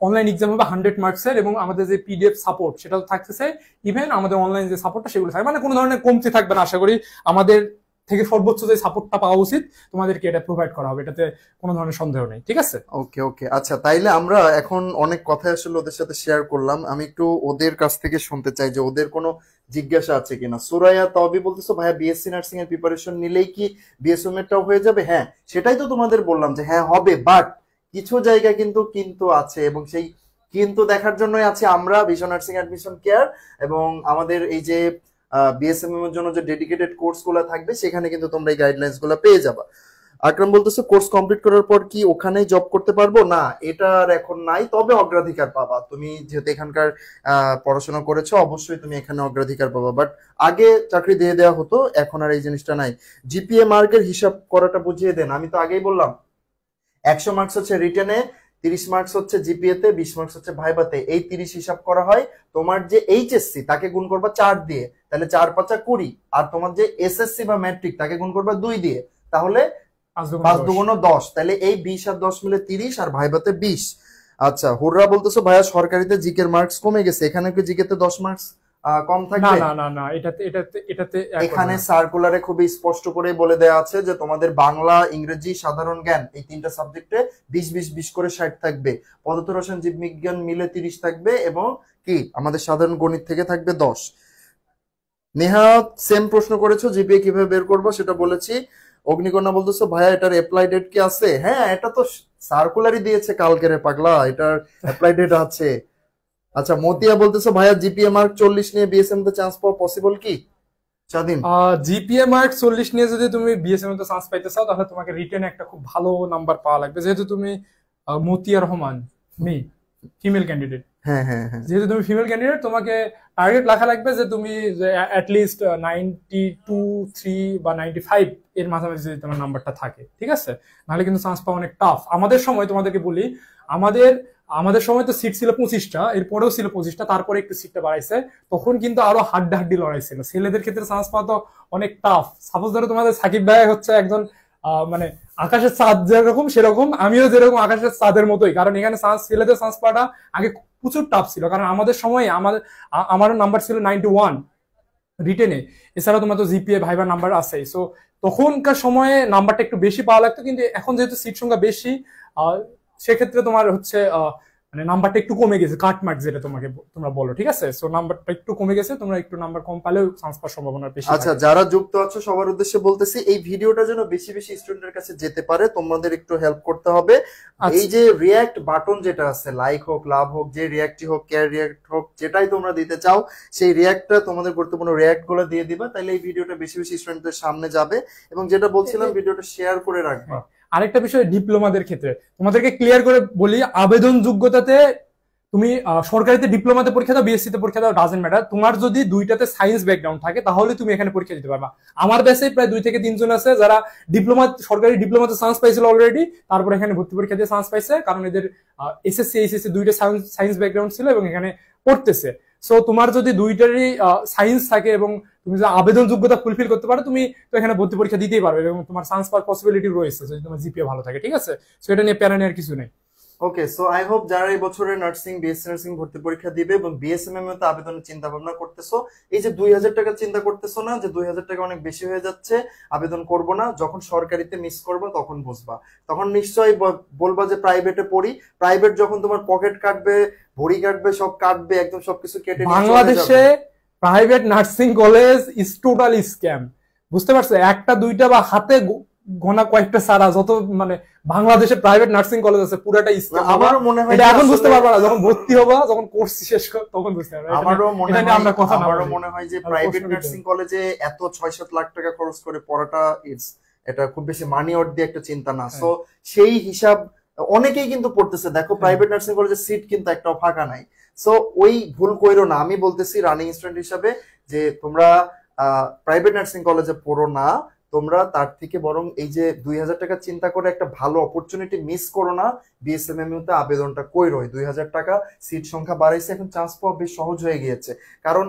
অনলাইন এক্সাম হবে 100 মার্কসের, এবং আমাদের যে পিডিএফ সাপোর্ট সেটাও থাকতেছে। ইভেন আমাদের অনলাইন যে সাপোর্টটা সেগুলো থাকবে, মানে কোনো ধরনের কমতি থাকবে না। আশা করি আমাদের থেকে সর্বোচ্চ যে সাপোর্টটা পাওয়া উচিত তোমাদেরকে এটা প্রোভাইড করা হবে, এটাতে কোনো ধরনের সন্দেহ নেই। ঠিক আছে, ওকে। আচ্ছা, তাইলে আমরা এখন অনেক কথা আসলে ওদের সাথে শেয়ার করলাম, আমি একটু ওদের কাছ থেকে শুনতে চাই যে ওদের কোনো জিজ্ঞাসা আছে কিনা। সুরাইয়া তবে বলতেছো ভাইয়া বিএসসি নার্সিং এর প্রিপারেশন নিলেই কি বিএসএম এরটাও হয়ে যাবে? হ্যাঁ, সেটাই তো তোমাদের বললাম যে হ্যাঁ হবে, বাট কিছু জায়গা কিন্তু আছে, এবং সেই কিন্তু দেখার জন্যই আছে আমরা ভিশন নার্সিং অ্যাডমিশন কেয়ার, এবং আমাদের এই যে বিএসএমএম এর জন্য যে ডেডিকেটেড কোর্স গুলো থাকবে সেখানে কিন্তু তোমরা এই গাইডলাইন্স গুলো পেয়ে যাবা। আকরাম বলতেছে কোর্স কমপ্লিট করার পর কি ওখানেই জব করতে পারবো? না, এটা আর এখন নাই, তবে অগ্রাধিকার পাবা। তুমি যেহেতু এখানকার পড়াশোনা করেছো, অবশ্যই তুমি এখানে অগ্রাধিকার পাবা, বাট আগে চাকরি দিয়ে দেওয়া হতো, এখন আর এই জিনিসটা নাই। জিপিএ মার্কের হিসাব করাটা বুঝিয়ে দেন। আমি তো আগেই বললাম 100 মার্কস হচ্ছে রিটেনে, 30 মার্কস হচ্ছে জিপিএ তে, 20 মার্কস হচ্ছে ভাইভাতে। এই 30 হিসাব করা হয় তোমার যে এইচএসসি তাকে গুণ করবা 4 দিয়ে, তাহলে 4 5 20, আর তোমার যে এসএসসি বা ম্যাট্রিক তাকে গুণ করবা 2 দিয়ে, তাহলে 5 দুগুণ 10, তাহলে এই 20 আর 10 মিলে 30 আর ভাইভাতে 20। আচ্ছা, হুররা বলতেছো ভাইয়া সরকারিতে জিকের মার্কস কমে গেছে, এখানে কি জিকেতে 10 মার্কস কম থাকবে? না না না, এটাতে এখানে সার্কুলারে খুবই স্পষ্ট করে বলে দেওয়া আছে যে তোমাদের বাংলা, ইংরেজি, সাধারণ জ্ঞান এই 3টা সাবজেক্টে 20 করে 60 থাকবে, পদার্থ রসায়ন জীববিজ্ঞান মিলে 30 থাকবে, এবং কি আমাদের সাধারণ গণিত থেকে থাকবে 10। নেহা সেম প্রশ্ন করেছো, জিপিএ কিভাবে বের করবো সেটা বলেছি। অগ্নিকন্যা বলতেছো ভাইয়া এটার অ্যাপ্লাই ডেট কি আছে? হ্যাঁ, এটা তো সার্কুলারই দিয়েছে কালকে রে পাগলা, এটার অ্যাপ্লাই ডেট আছে। আচ্ছা, মতিয়া বলতেছো ভাইয়া জিপিএ মার্ক 40 নিয়ে বিএসএম তে চান্স পাওয়া পসিবল কি? স্বাধীন, জিপিএ মার্ক 40 নিয়ে যদি তুমি বিএসএম তে চান্স পাইতে চাও তাহলে তোমাকে রিটেন একটা খুব ভালো নাম্বার পাওয়া লাগবে, যেহেতু তুমি মতিয়া রহমান ফিমেল ক্যান্ডিডেট। হ্যাঁ হ্যাঁ হ্যাঁ, যেহেতু তুমি ফিমেল ক্যান্ডিডেট, তোমাকে টার্গেট লেখা লাগবে যে তুমি অ্যাটলিস্ট 92, 3 বা 95 এর মাঝামাঝি যদি তোমার নাম্বারটা থাকে, ঠিক আছে? নাহলে কিন্তু চান্স পাওয়া অনেক টাফ। আমাদের সময় তোমাদেরকে বলি, আমাদের সময় তো সিট ছিল 25টা, এরপরেও ছিল 25টা, তারপরে একটু সিটটা বাড়াইছে। তখন কিন্তু আরো হাড্ডাহাড্ডি লড়াই ছিল, ছেলেদের ক্ষেত্রে চান্স পাওয়া তো অনেক টাফ। সাপোজ ধরো তোমাদের সাকিব ভাই হচ্ছে একজন মানে আকাশের চাঁদ যেরকম, সেরকম আমিও যেরকম আকাশের চাঁদের মতোই, কারণ এখানে ছেলেদের চান্স পাওয়াটা আগে প্রচুর টাফ ছিল। কারণ আমাদের সময় আমার নাম্বার ছিল 91 রিটেনে, এছাড়া তোমার তো জিপিএ ভাইবার নাম্বার আছে। সো তখনকার সময়ে নাম্বারটা একটু বেশি পাওয়া লাগতো, কিন্তু এখন যেহেতু সিট সংখ্যা বেশি, সেক্ষেত্রে তোমার হচ্ছে মানে নাম্বারটা একটু কমে গেছে, কাট মার্ক যেটা তোমরা বলো, ঠিক আছে? সো নাম্বারটা একটু কমে গেছে, তোমরা একটু নাম্বার কম পালেও চান্স পাওয়ার সম্ভাবনা বেশি। আচ্ছা, যারা যুক্ত আছো সবার উদ্দেশ্যে বলতেছি এই ভিডিওটা যেন বেশি স্টুডেন্টের কাছে যেতে পারে, তোমাদের একটু হেল্প করতে হবে। এই যে রিয়্যাক্ট বাটন যেটা আছে, লাইক হোক, লাভ হোক, যে রিয়্যাক্টই হোক, কেয়ার রিয়্যাক্ট হোক, যেটাই তোমরা দিতে চাও, সেই রিয়্যাক্টটা তোমাদের গুরুত্বপূর্ণ রিয়্যাক্ট গুলো দিয়ে দিবা, তাহলে এই ভিডিওটা বেশি স্টুডেন্টদের সামনে যাবে। এবং যেটা বলছিলাম, ভিডিওটা শেয়ার করে রাখবা। আরেকটা বিষয়, ডিপ্লোমাদের ক্ষেত্রে তোমাদেরকে ক্লিয়ার করে বলি, আবেদন যোগ্যতাতে তুমি সরকারিতে ডিপ্লোমাতে পরীক্ষা দাও, বিএসসি তে পরীক্ষা দাও, ডাজেন্ট ম্যাটার। তোমার যদি দুইটাতে সায়েন্স ব্যাকগ্রাউন্ড থাকে তাহলে তুমি এখানে পরীক্ষা দিতে পারবা। আমার ব্যাচে প্রায় 2 থেকে 3 জন আছে যারা সরকারি ডিপ্লোমাতে চান্স পাইছিল অলরেডি, তারপর এখানে ভর্তি পরীক্ষা দিয়ে চান্স পাইছে, কারণ এদের এসএসসি এইচএসসি দুইটা সায়েন্স ব্যাকগ্রাউন্ড ছিল এবং এখানে পড়তেছে। সো তোমার যদি দুইটারই সায়েন্স থাকে এবং তুমি যদি আবেদন যোগ্যতা ফুলফিল করতে পারো, তুমি তো এখানে ভর্তি পরীক্ষা দিতেই পারবে এবং তোমার চান্স পাওয়ার পসিবিলিটি রয়েছে যদি তোমার জিপিএ ভালো থাকে, ঠিক আছে? সো এটা নিয়ে প্যারা নেওয়ার কিছু নেই। ওকে, সো আই হোপ যারা এই বছরে নার্সিং, বিএসসি নার্সিং ভর্তি পরীক্ষা দিবে এবং বিএসএমএম এ আবেদনের চিন্তা ভাবনা করতেছো, এই যে 2000 টাকা চিন্তা করতেছো না যে 2000 টাকা অনেক বেশি হয়ে যাচ্ছে, আবেদন করব না, যখন সরকারিতে মিস করবো তখন বুঝবা, তখন নিশ্চয়ই বলবা যে প্রাইভেটে পড়ি। প্রাইভেট যখন তোমার পকেট কাটবে, ভরি কাটবে, সব কাটবে, একদম সবকিছু কেটে নিয়ে বাংলাদেশে private nursing college is total scam, বুঝতে পারছো? একটা দুইটা বা হাতে গোনা কয়েকটা ছাড়া যত মানে বাংলাদেশে প্রাইভেট নার্সিং কলেজ আছে পুরাটা স্ক্যাম। আমারও মনে হয় এটা এখন বুঝতে পারবা না, যখন ভর্তি হবা, যখন কোর্স শেষ তখন বুঝতে পারবা। আমারও মনে হয় যে প্রাইভেট নার্সিং কলেজে এত 6-7 লাখ টাকা খরচ করে পড়াটা এটা খুব বেশি মানি অর্থ দিয়ে একটা চিন্তা না। সো সেই হিসাব অনেকেই কিন্তু পড়তেছে, দেখো প্রাইভেট নার্সিং কলেজের সিট কিন্তু একটাও ফাঁকা নাই। সো ওই ভুল কইরো না, আমি বলতেছি রানিং স্টুডেন্ট হিসাবে যে তোমরা প্রাইভেট নার্সিং কলেজে পড়ো না, তোমরা তার থেকে বরং এই যে 2000 টাকা চিন্তা করে একটা ভালো অপরচুনিটি মিস করো না, বিএসএমএমইউ তে আবেদনটা কইরো। 2000 টাকা, সিট সংখ্যা বাড়াইছে, এখন চান্স পাওয়া বেশ সহজ হয়ে গিয়েছে, কারণ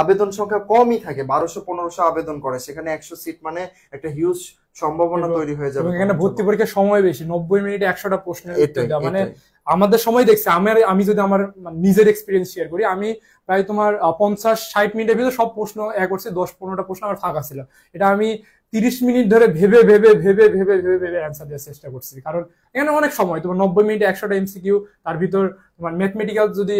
আবেদন সংখ্যা কমই থাকে, 1200-1500 আবেদন করে, সেখানে 100 সিট মানে একটা হিউজ সম্ভাবনা তৈরি হয়ে যাবে। এখানে ভর্তি পরীক্ষার সময় বেশি, 90 মিনিটে 100টা প্রশ্নের উত্তর দেওয়া, মানে আমাদের সময় দেখছি, আমি যদি আমার নিজের এক্সপিরিয়েন্স শেয়ার করি, আমি প্রায় তোমার 50-60 মিনিটের ভিতরে সব প্রশ্ন করছি, 10-15টা প্রশ্ন আমার ফাঁকা ছিল। এটা আমি 30 মিনিট ধরে ভেবে অ্যান্সার দেওয়ার চেষ্টা করছি, কারণ এখানে অনেক সময়, তোমার 90 মিনিটে 100টা এমসিকিউ, তার ভিতর তোমার ম্যাথমেটিক্যাল যদি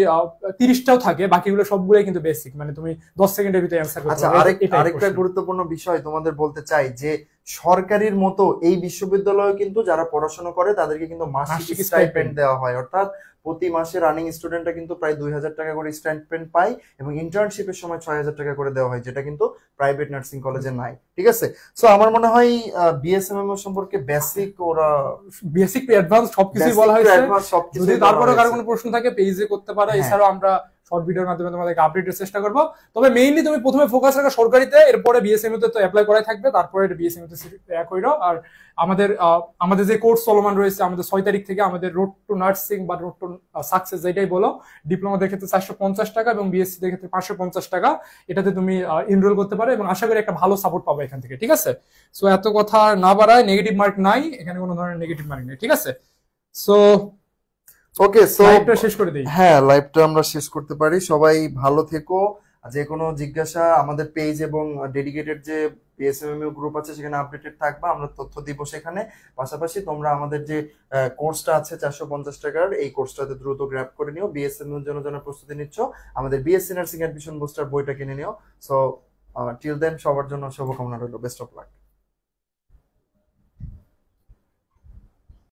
30টাও থাকে, বাকিগুলো সবগুলোই কিন্তু বেসিক, মানে তুমি 10 সেকেন্ডের ভিতরে অ্যান্সার করতে পারবে। আরেকটা গুরুত্বপূর্ণ বিষয় তোমাদের বলতে চাই যে সরকারির মতো এই বিশ্ববিদ্যালয়ে কিন্তু যারা পড়াশোনা করে তাদেরকে কিন্তু মাসিক স্টাইপেন্ড দেওয়া হয়, অর্থাৎ প্রতি মাসে রানিং স্টুডেন্টরা কিন্তু প্রায় 2000 টাকা করে স্টাইপেন্ড পায় এবং ইন্টার্নশিপের সময় 6000 টাকা করে দেওয়া হয়, যেটা কিন্তু প্রাইভেট নার্সিং কলেজে নাই, ঠিক আছে? সো আমার মনে হয় বিএসএমএম সম্পর্কে বেসিক টু অ্যাডভান্স সবকিছু বলা হয়েছে। যদি তারপরে কারো কোনো প্রশ্ন থাকে পেজে করতে পারো। হ্যাঁ। এছাড়াও আমরা শর্ট ভিডিওর মাধ্যমে তোমাদেরকে আপডেটের চেষ্টা করবো। তবে মেইনলি তুমি প্রথমে ফোকাস রাখো সরকারিতে, এরপরে বিএসএমইউ তে তো অ্যাপ্লাই করাই থাকবে, তারপরে বিএসএমইউ তে এক হইলো। আর আমাদের যে কোর্স চলমান রয়েছে, আমাদের 6 তারিখ থেকে আমাদের রোড টু নার্সিং বা রোড টু সাকসেস যেটাই বলো, ডিপ্লোমাদের ক্ষেত্রে 450 টাকা এবং বিএসসি দের ক্ষেত্রে 550 টাকা, এটাতে তুমি এনরোল করতে পারো এবং আশা করি একটা ভালো সাপোর্ট পাবো এখান থেকে, ঠিক আছে? সো এত কথা না বাড়ায়, নেগেটিভ মার্ক নাই এখানে, কোনো ধরনের নেগেটিভ মার্ক নেই, ঠিক আছে? সো ওকে, সো লাইভটা শেষ করে দেই। হ্যাঁ, লাইভটা আমরা শেষ করতে পারি। সবাই ভালো থেকো। যে কোনো জিজ্ঞাসা আমাদের পেজ এবং ডেডিকেটেড যে বিএসএমইউ গ্রুপ আছে সেখানে আপডেটেড থাকবা, আমরা তথ্য দিব সেখানে। পাশাপাশি তোমরা আমাদের যে কোর্সটা আছে 450 টাকার, এই কোর্সটাতে দ্রুত গ্র্যাব করে নিও। বিএসএমইউ এর জন্য যারা প্রস্তুতি নিচ্ছ, আমাদের বিএসসি নার্সিং অ্যাডমিশন বুস্টার বইটা কিনে নিও। সো টিল দেন সবার জন্য শুভকামনা রইল, বেস্ট অফ লাক।